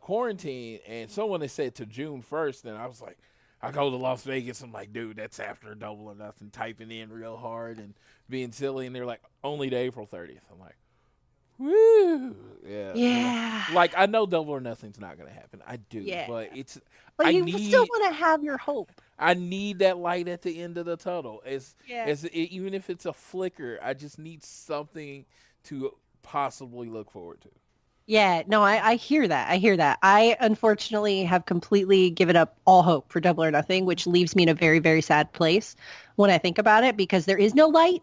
quarantine, and someone had said to June 1st, and I was like, I go to Las Vegas. I'm like, dude, that's after Double or Nothing. Typing in real hard and being silly, and they're like, only to April 30th. I'm like, woo, yeah. Yeah. Like, I know Double or Nothing's not going to happen. I do, but it's. But you still want to have your hope. I need that light at the end of the tunnel. Even if it's a flicker, I just need something to possibly look forward to. Yeah, no, I hear that. I hear that. I unfortunately have completely given up all hope for Double or Nothing, which leaves me in a very, very sad place when I think about it, because there is no light.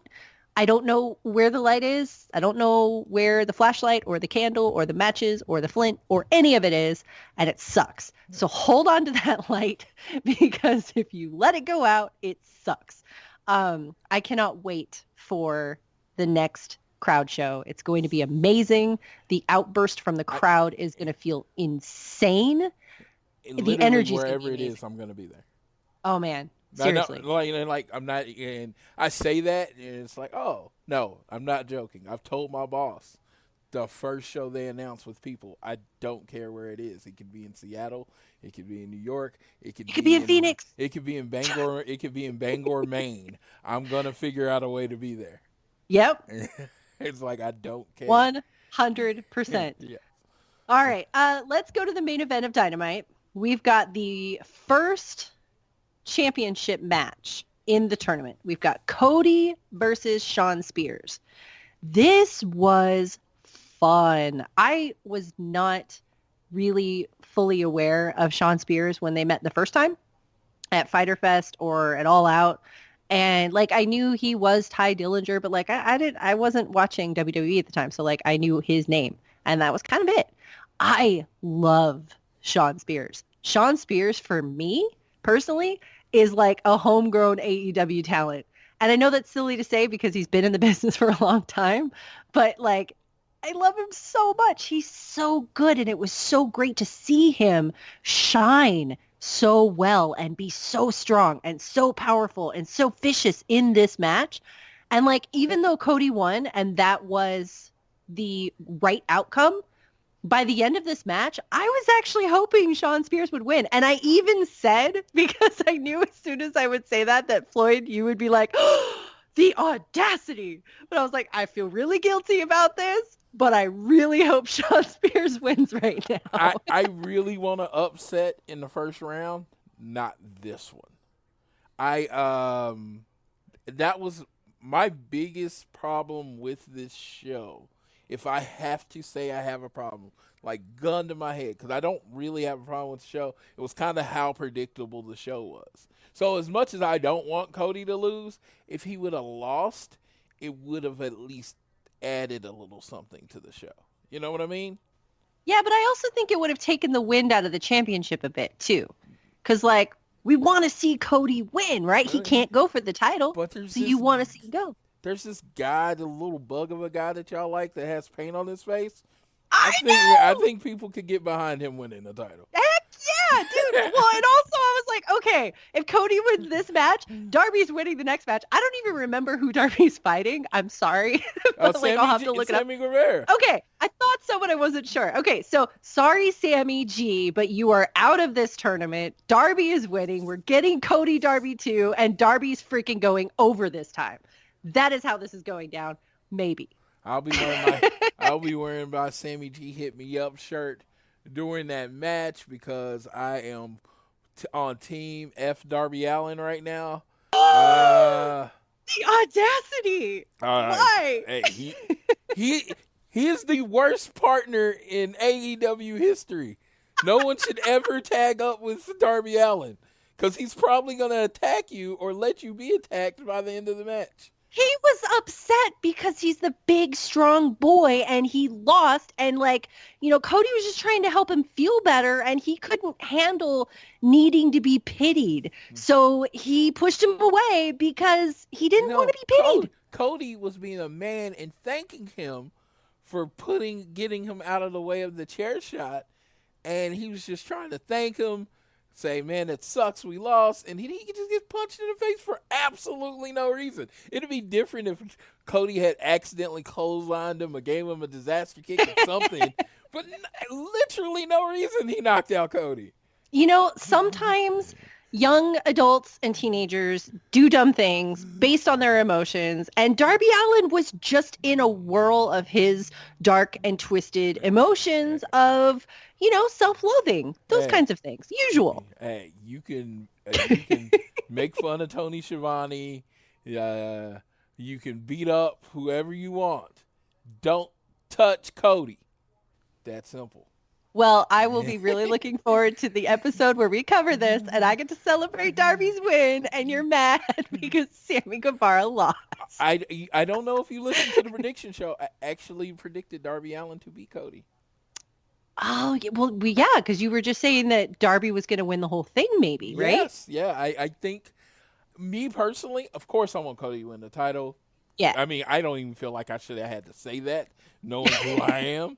I don't know where the light is. I don't know where the flashlight or the candle or the matches or the flint or any of it is, and it sucks. So hold on to that light, because if you let it go out, it sucks. I cannot wait for the next crowd show. It's going to be amazing. The outburst from the crowd is going to feel insane. The energy, wherever it is, I'm going to be there. Oh man, seriously. Like I'm not, and I say that, and it's like, oh no, I'm not joking. I've told my boss, the first show they announce with people, I don't care where it is. It could be in Seattle, it could be in New York, it could be in Phoenix, it could be in Bangor, it could be in Bangor, Maine. I'm gonna figure out a way to be there. Yep. It's like, I don't care. 100%. Yeah. All right. Let's go to the main event of Dynamite. We've got the first championship match in the tournament. We've got Cody versus Shawn Spears. This was fun. I was not really fully aware of Shawn Spears when they met the first time at Fyter Fest or at All Out. And like, I knew he was Ty Dillinger, but like I wasn't watching WWE at the time. So like, I knew his name, and that was kind of it. I love Shawn Spears. Shawn Spears, for me personally, is like a homegrown AEW talent. And I know that's silly to say because he's been in the business for a long time, but like, I love him so much. He's so good. And it was so great to see him shine so well and be so strong and so powerful and so vicious in this match. And like, even though Cody won and that was the right outcome, by the end of this match, I was actually hoping Shawn Spears would win. And I even said, because I knew as soon as I would say that Floyd, you would be like, oh, the audacity. But I was like, I feel really guilty about this, but I really hope Shawn Spears wins right now. I really want to upset in the first round, not this one. That was my biggest problem with this show. If I have to say I have a problem, like gun to my head, because I don't really have a problem with the show, it was kind of how predictable the show was. So as much as I don't want Cody to lose, if he would have lost, it would have at least added a little something to the show. You know what I mean? Yeah, but I also think it would have taken the wind out of the championship a bit too. Because like, we want to see Cody win, right? He can't go for the title, but so you want to see him go. There's this guy, the little bug of a guy that y'all like that has paint on his face. I think people could get behind him winning the title. Heck yeah, dude. Well, and also I was like, okay, if Cody wins this match, Darby's winning the next match. I don't even remember who Darby's fighting. I'm sorry. I'll have to look it up. Sammy Guevara. Okay, I thought so, but I wasn't sure. Okay, so sorry, Sammy G, but you are out of this tournament. Darby is winning. We're getting Cody Darby too, and Darby's freaking going over this time. That is how this is going down. Maybe. I'll be wearing my Sammy G Hit Me Up shirt during that match because I am on team F Darby Allin right now. The audacity! Why? Hey, he is the worst partner in AEW history. No one should ever tag up with Darby Allin because he's probably going to attack you or let you be attacked by the end of the match. He was upset because he's the big, strong boy and he lost. And like, you know, Cody was just trying to help him feel better and he couldn't handle needing to be pitied. So he pushed him away because he didn't want to be pitied. Cody was being a man and thanking him for getting him out of the way of the chair shot. And he was just trying to thank him. Say, man, it sucks we lost, and he just gets punched in the face for absolutely no reason. It'd be different if Cody had accidentally clotheslined him or gave him a disaster kick or something, But literally no reason he knocked out Cody. You know, sometimes young adults and teenagers do dumb things based on their emotions, and Darby Allin was just in a whirl of his dark and twisted emotions of, you know, self-loathing, those kinds of things. Usual. Hey, you can make fun of Tony Schiavone. You can beat up whoever you want. Don't touch Cody. That simple. Well, I will be really looking forward to the episode where we cover this, and I get to celebrate Darby's win, and you're mad because Sammy Guevara lost. I don't know if you listened to the prediction show. I actually predicted Darby Allin to beat Cody. Oh, well, because you were just saying that Darby was going to win the whole thing, maybe, right? Yes, yeah. I think, me personally, of course I want Cody to win the title. Yeah. I mean, I don't even feel like I should have had to say that, knowing who I am.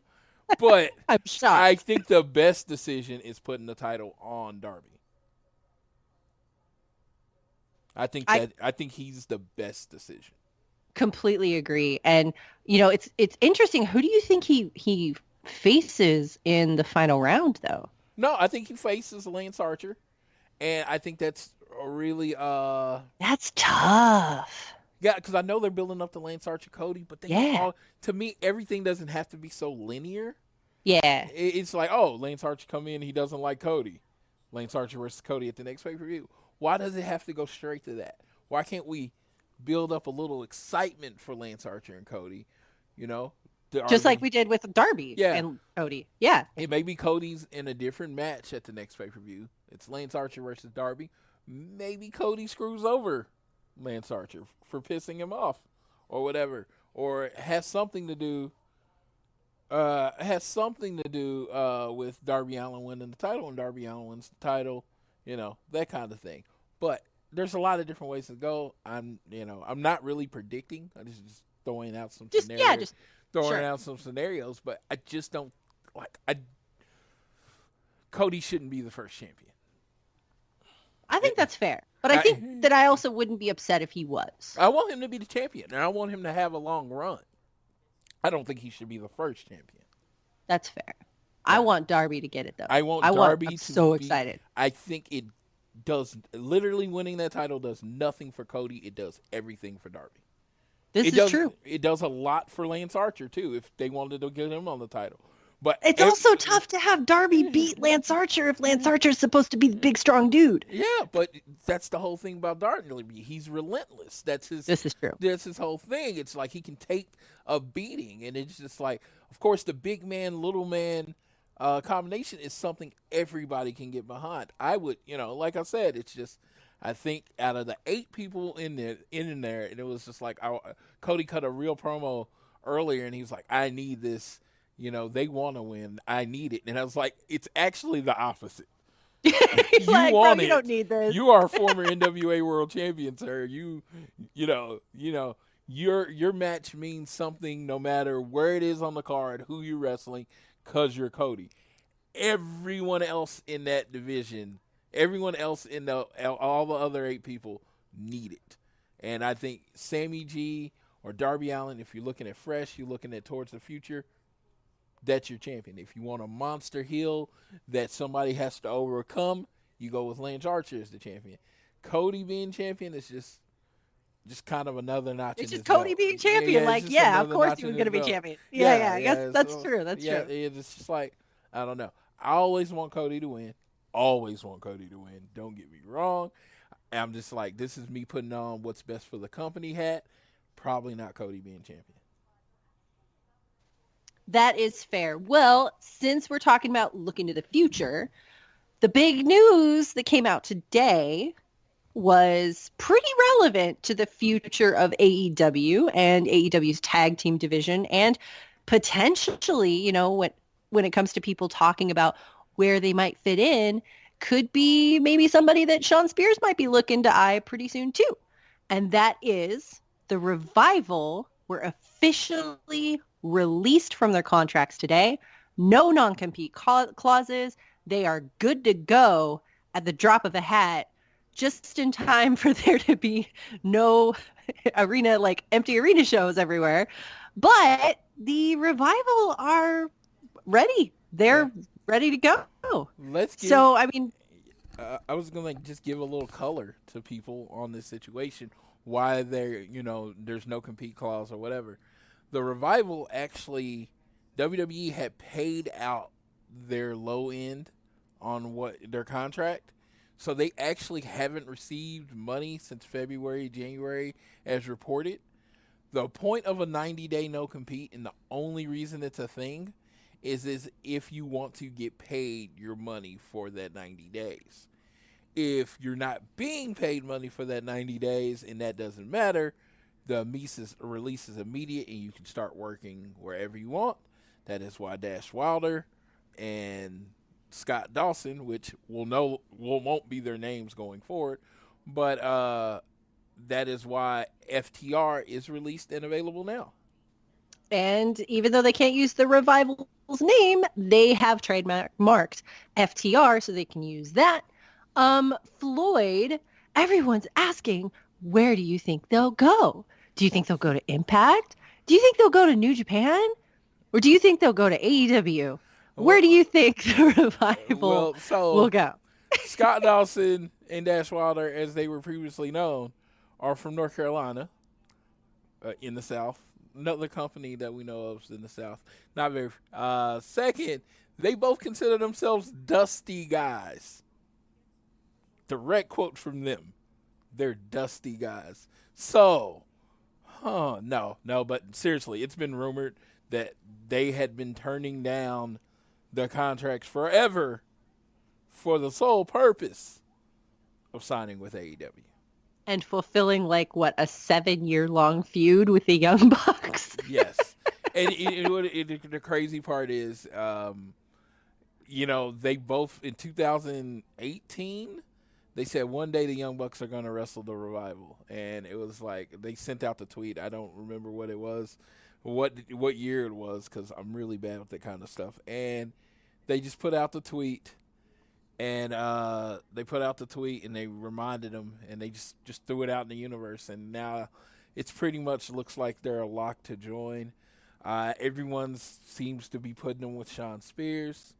But I'm shocked. I think the best decision is putting the title on Darby. I think he's the best decision. Completely agree. And, you know, it's interesting. Who do you think he faces in the final round, though? No, I think he faces Lance Archer. And I think that's really that's tough. Yeah, because I know they're building up to Lance Archer Cody, but to me, everything doesn't have to be so linear. Yeah. It's like, oh, Lance Archer come in, he doesn't like Cody. Lance Archer versus Cody at the next pay-per-view. Why does it have to go straight to that? Why can't we build up a little excitement for Lance Archer and Cody? You know? Just like we did with Darby and Cody. Yeah. It may be Cody's in a different match at the next pay-per-view. It's Lance Archer versus Darby. Maybe Cody screws over Lance Archer for pissing him off or whatever, or has something to do with Darby Allin winning the title, and Darby Allin wins the title, you know, that kind of thing. But there's a lot of different ways to go. I'm not really predicting. I'm just throwing out some scenarios. Out some scenarios, but I just don't Cody shouldn't be the first champion. I think that's fair. But I think that I also wouldn't be upset if he was. I want him to be the champion, and I want him to have a long run. I don't think he should be the first champion. That's fair. I want Darby to get it, though. I'm so excited. I think it does, literally winning that title does nothing for Cody. It does everything for Darby. This is true. It does a lot for Lance Archer, too, if they wanted to get him on the title. But it's also tough to have Darby beat Lance Archer if Lance Archer is supposed to be the big, strong dude. Yeah, but that's the whole thing about Darby. He's relentless. This is true. That's his whole thing. It's like he can take a beating, and it's just like, of course, the big man, little man combination is something everybody can get behind. I would, like I said, it's just, I think out of the 8 people in there, and it was just like, Cody cut a real promo earlier, and he was like, I need this. They want to win. I need it. And I was like, it's actually the opposite. You want it. You don't need this. You are a former NWA World Champion, sir. Your match means something no matter where it is on the card, who you're wrestling, because you're Cody. Everyone else in that division, everyone else in all the other 8 people need it. And I think Sammy G or Darby Allin, if you're looking at fresh, you're looking at towards the future, that's your champion. If you want a monster heel that somebody has to overcome, you go with Lance Archer as the champion. Cody being champion is just kind of another notch. It's just Cody being champion. Of course he was going to be champion. Yeah. I guess that's true. That's true. It's just like, I don't know. I always want Cody to win. Always want Cody to win. Don't get me wrong. I'm just like, this is me putting on what's best for the company hat. Probably not Cody being champion. That is fair. Well, since we're talking about looking to the future, the big news that came out today was pretty relevant to the future of AEW and AEW's tag team division, and potentially, when it comes to people talking about where they might fit in, could be maybe somebody that Sean Spears might be looking to eye pretty soon too. And that is the Revival were officially released from their contracts today. No non-compete clauses. They are good to go at the drop of a hat, just in time for there to be no empty arena shows everywhere. But the Revival are ready. They're ready to go. Let's give, So, I mean, I was gonna just give a little color to people on this situation, why there's no compete clause or whatever. The Revival actually, WWE had paid out their low end on their contract, so they actually haven't received money since February, January, as reported. The point of a 90-day no compete, and the only reason it's a thing, is if you want to get paid your money for that 90 days. If you're not being paid money for that 90 days and that doesn't matter, the release is immediate and you can start working wherever you want. That is why Dash Wilder and Scott Dawson, which won't be their names going forward, but that is why FTR is released and available now. and even though they can't use the Revival's name, they have trademarked FTR, so they can use that. Floyd, everyone's asking, where do you think they'll go? Do you think they'll go to Impact? Do you think they'll go to New Japan? Or do you think they'll go to AEW? Where do you think the Revival will go? Scott Dawson and Dash Wilder, as they were previously known, are from North Carolina, in the South. Another company that we know of is in the South. Not very. Second, they both consider themselves dusty guys. Direct quote from them. They're dusty guys. So, no. But seriously, it's been rumored that they had been turning down the contracts forever for the sole purpose of signing with AEW. And fulfilling, like, what, a 7-year-long feud with the Young Bucks? Yes. And the crazy part is, they both, in 2018, they said one day the Young Bucks are going to wrestle the Revival. And it was like, they sent out the tweet. I don't remember what it was, what year it was, because I'm really bad with that kind of stuff. And they just put out the tweet. And they put out the tweet and they reminded them, and they just threw it out in the universe. And now it's pretty much looks like they're a lock to join. Everyone seems to be putting them with Sean Spears.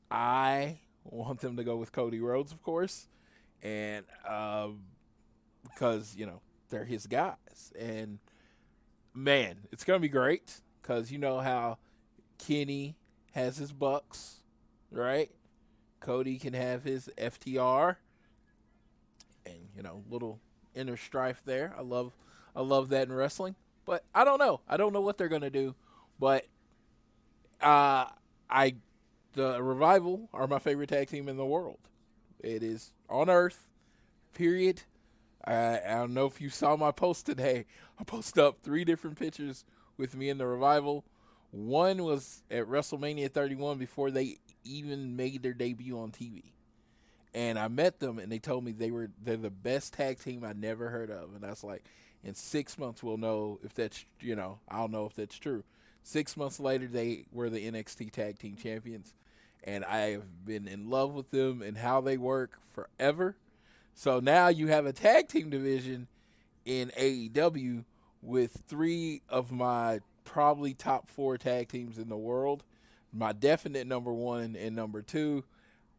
I want them to go with Cody Rhodes, of course, and because they're his guys. And man, it's gonna be great because you know how Kenny has his Bucks, right? Cody can have his FTR, and little inner strife there. I love that in wrestling, but I don't know what they're gonna do. But the Revival are my favorite tag team in the world. It is on Earth, period. I don't know if you saw my post today. I posted up 3 different pictures with me in the Revival. One was at WrestleMania 31 before they even made their debut on TV. And I met them, and they told me they're the best tag team I never heard of. And I was like, in 6 months we'll know if that's, I'll know if that's true. 6 months later, they were the NXT Tag Team Champions. And I have been in love with them and how they work forever. So now you have a tag team division in AEW with 3 of my probably top 4 tag teams in the world. My definite number 1 and number 2.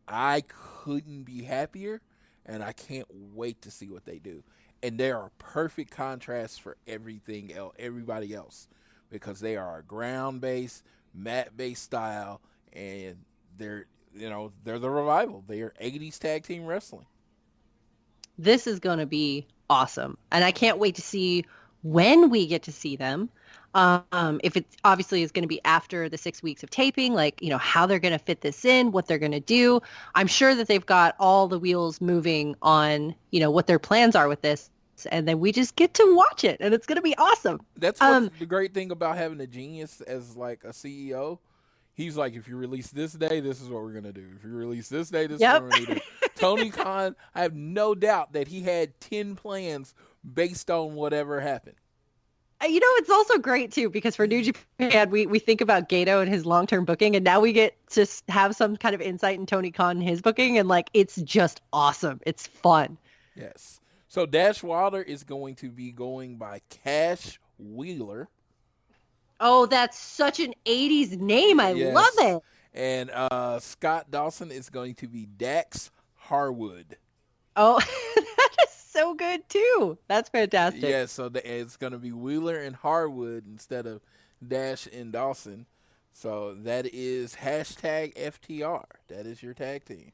I couldn't be happier, and I can't wait to see what they do. And they are perfect contrasts for everybody else, because they are a ground-based, mat-based style, and they're the Revival. They are 80s tag team wrestling. This is going to be awesome, and I can't wait to see when we get to see them. If it obviously is going to be after the 6 weeks of taping, how they're going to fit this in, what they're going to do. I'm sure that they've got all the wheels moving on, what their plans are with this. And then we just get to watch it, and it's going to be awesome. That's what's the great thing about having a genius as like a CEO. He's like, if you release this day, this is what we're going to do. If you release this day, this is what we're going to do. Tony Khan, I have no doubt that he had 10 plans based on whatever happened. It's also great, too, because for New Japan, we think about Gato and his long-term booking, and now we get to have some kind of insight in Tony Khan and his booking, and, it's just awesome. It's fun. Yes. So Dash Wilder is going to be going by Cash Wheeler. Oh, that's such an 80s name. I love it. And Scott Dawson is going to be Dax Harwood. Oh, that is so good too. That's fantastic. Yeah, so it's going to be Wheeler and Harwood instead of Dash and Dawson. So that is hashtag FTR. That is your tag team.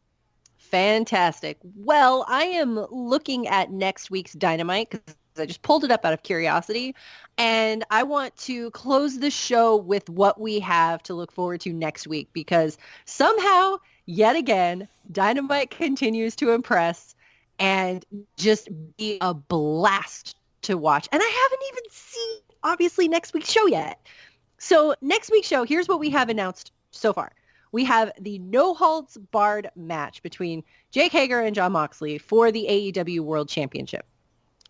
Fantastic. Well, I am looking at next week's Dynamite because I just pulled it up out of curiosity. And I want to close the show with what we have to look forward to next week because somehow, yet again, Dynamite continues to impress and just be a blast to watch. And I haven't even seen, obviously, next week's show yet. So next week's show, here's what we have announced so far. We have the no holds barred match between Jake Hager and Jon Moxley for the AEW World Championship.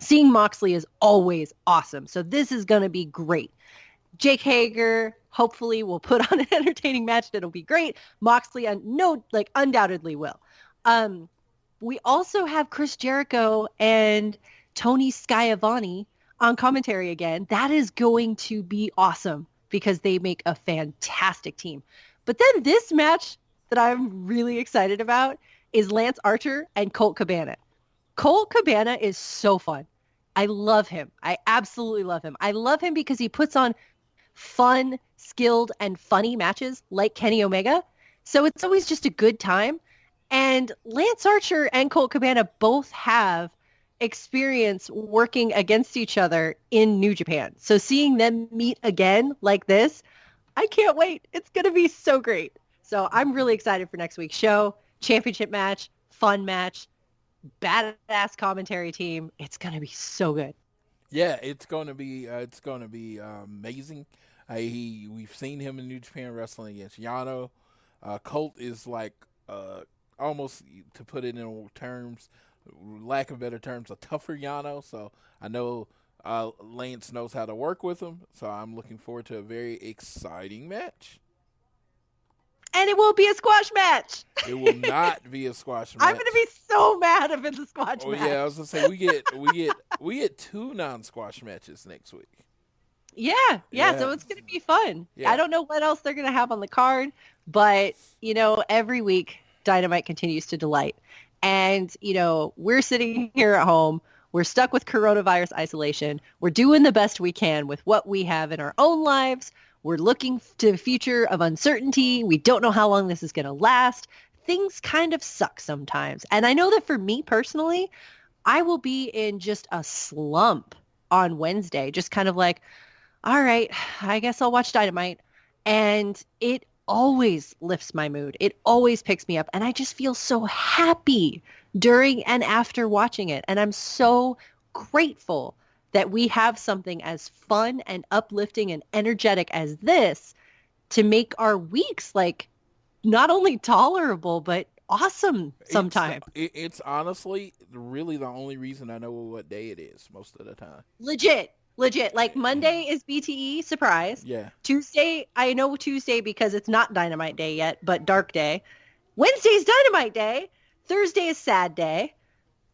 Seeing Moxley is always awesome. So this is going to be great. Jake Hager hopefully will put on an entertaining match that'll be great. Moxley undoubtedly will. We also have Chris Jericho and Tony Schiavone on commentary again. That is going to be awesome because they make a fantastic team. But then this match that I'm really excited about is Lance Archer and Colt Cabana. Colt Cabana is so fun. I love him. I absolutely love him. I love him because he puts on fun, skilled, and funny matches like Kenny Omega. So it's always just a good time. And Lance Archer and Colt Cabana both have experience working against each other in New Japan. So seeing them meet again like this, I can't wait. It's going to be so great. So I'm really excited for next week's show. Championship match, fun match, badass commentary team. It's going to be so good. Yeah, it's going to be amazing. We've seen him in New Japan wrestling against Yano. Colt is like almost, to put it in terms, lack of better terms, a tougher Yano. So I know Lance knows how to work with him. So I'm looking forward to a very exciting match. And it won't be a squash match. It will not be a squash match. I'm going to be so mad if it's a squash match. Yeah, I was going to say we get 2 non-squash matches next week. Yeah, so it's going to be fun. Yeah. I don't know what else they're going to have on the card, but, every week Dynamite continues to delight. And, we're sitting here at home. We're stuck with coronavirus isolation. We're doing the best we can with what we have in our own lives. We're looking to the future of uncertainty. We don't know how long this is going to last. Things kind of suck sometimes. And I know that for me personally, I will be in just a slump on Wednesday, just kind of like, all right, I guess I'll watch Dynamite. And it always lifts my mood. It always picks me up. And I just feel so happy during and after watching it. And I'm so grateful that we have something as fun and uplifting and energetic as this to make our weeks not only tolerable, but awesome sometimes. It's honestly really the only reason I know what day it is most of the time. Legit. Like Monday is BTE, surprise. Yeah. Tuesday, I know Tuesday because it's not Dynamite Day yet, but Dark Day. Wednesday's Dynamite Day. Thursday is Sad Day.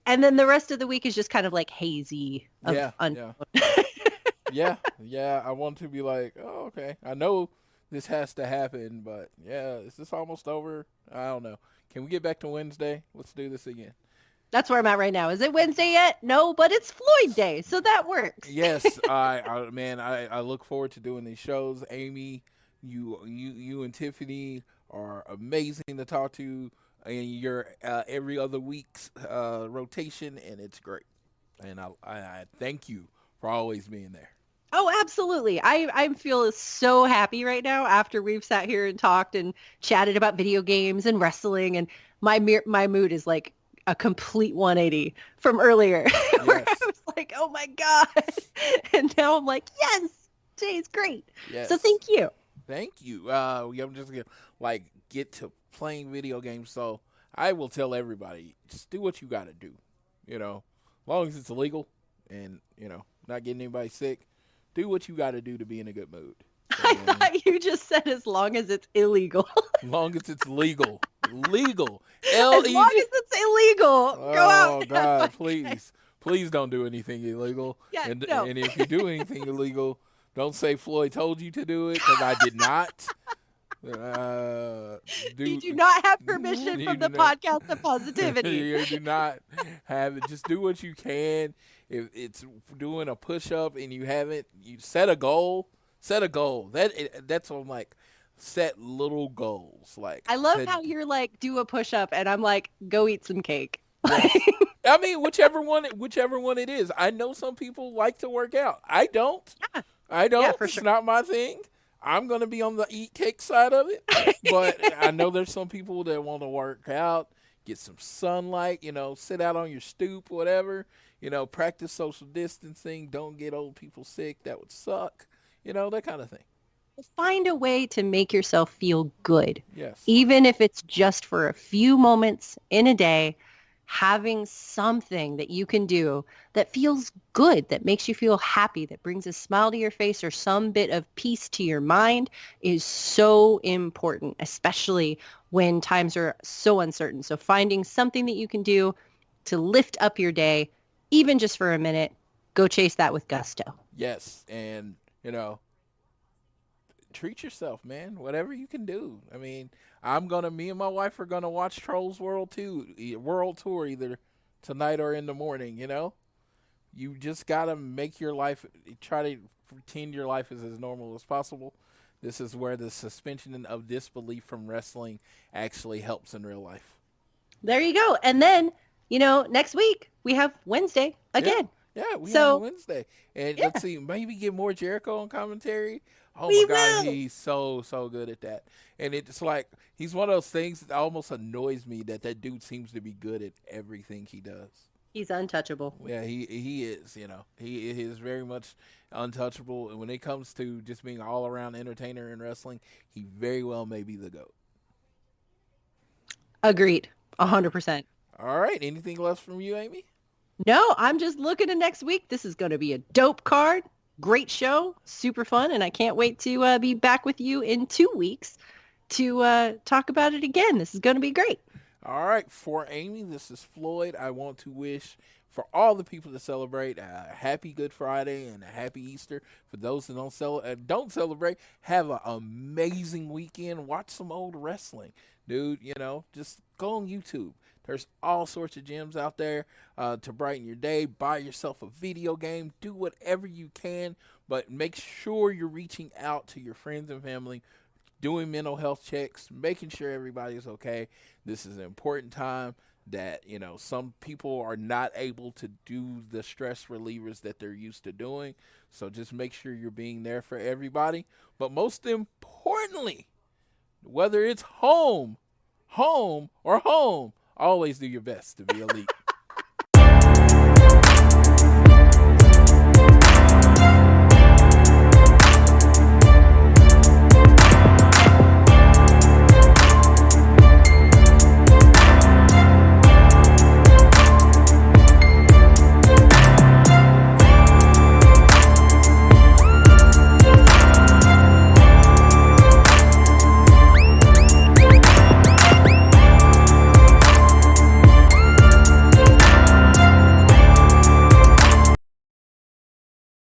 And then the rest of the week is just kind of hazy. Yeah. I want to be like, oh, okay. I know this has to happen, but yeah, is this almost over? I don't know. Can we get back to Wednesday? Let's do this again. That's where I'm at right now. Is it Wednesday yet? No, but it's Floyd Day, so that works. Yes, I look forward to doing these shows. Amy, you and Tiffany are amazing to talk to. And your every other week's rotation, and it's great. And I thank you for always being there. Oh, absolutely. I feel so happy right now after we've sat here and talked and chatted about video games and wrestling, and my mood is like a complete 180 from earlier. Yes. Where I was like, oh my God. And now I'm like, yes, today's great. Yes. So thank you. Thank you. I'm just going to get to playing video games. So I will tell everybody, just do what you got to do. As long as it's illegal and, not getting anybody sick, do what you got to do to be in a good mood. I thought you just said as long as it's illegal. As long as it's legal. Legal. As long as it's illegal. Go out. Oh, God, please. Please don't do anything illegal. Yeah, and no. if you do anything illegal, Don't say Floyd told you to do it, because I did not. You do not have permission from the podcast of positivity. You do not have it. Just do what you can. If it's doing a push-up and you haven't, you set a goal. Set a goal. That's on like set little goals. Like I love how you're like, do a push-up, and I'm like, go eat some cake. Yes. I mean, whichever one it is. I know some people like to work out. I don't. Yeah. I don't. Yeah, for It's sure. not my thing. I'm going to be on the eat cake side of it. But I know there's some people that want to work out, get some sunlight, sit out on your stoop, whatever, practice social distancing, don't get old people sick. That would suck, that kind of thing. Find a way to make yourself feel good. Yes. Even if it's just for a few moments in a day, having something that you can do that feels good, that makes you feel happy, that brings a smile to your face or some bit of peace to your mind is so important, especially when times are so uncertain. So finding something that you can do to lift up your day, even just for a minute, go chase that with gusto. Yes. And, treat yourself, man. Whatever you can do. I mean, me and my wife are gonna watch Trolls World Tour either tonight or in the morning. You just gotta make your life, try to pretend your life is as normal as possible. This is where the suspension of disbelief from wrestling actually helps in real life. There you go. And then, next week we have Wednesday again. Yeah, we have Wednesday. And let's see, maybe get more Jericho on commentary. Oh, my God, he's so good at that. And it's like, he's one of those things that almost annoys me that dude seems to be good at everything he does. He's untouchable. Yeah, he is, He is very much untouchable. And when it comes to just being all-around entertainer in wrestling, he very well may be the GOAT. Agreed. 100%. All right. Anything else from you, Amy? No, I'm just looking to next week. This is going to be a dope card. Great show. Super fun. And I can't wait to be back with you in 2 weeks to talk about it again. This is going to be great. All right. For Amy, this is Floyd. I want to wish for all the people that celebrate a happy Good Friday and a happy Easter. For those that don't celebrate, have an amazing weekend. Watch some old wrestling. Dude, just go on YouTube. There's all sorts of gems out there to brighten your day. Buy yourself a video game. Do whatever you can, but make sure you're reaching out to your friends and family, doing mental health checks, making sure everybody's okay. This is an important time that, some people are not able to do the stress relievers that they're used to doing. So just make sure you're being there for everybody. But most importantly, whether it's home, or home, always do your best to be elite.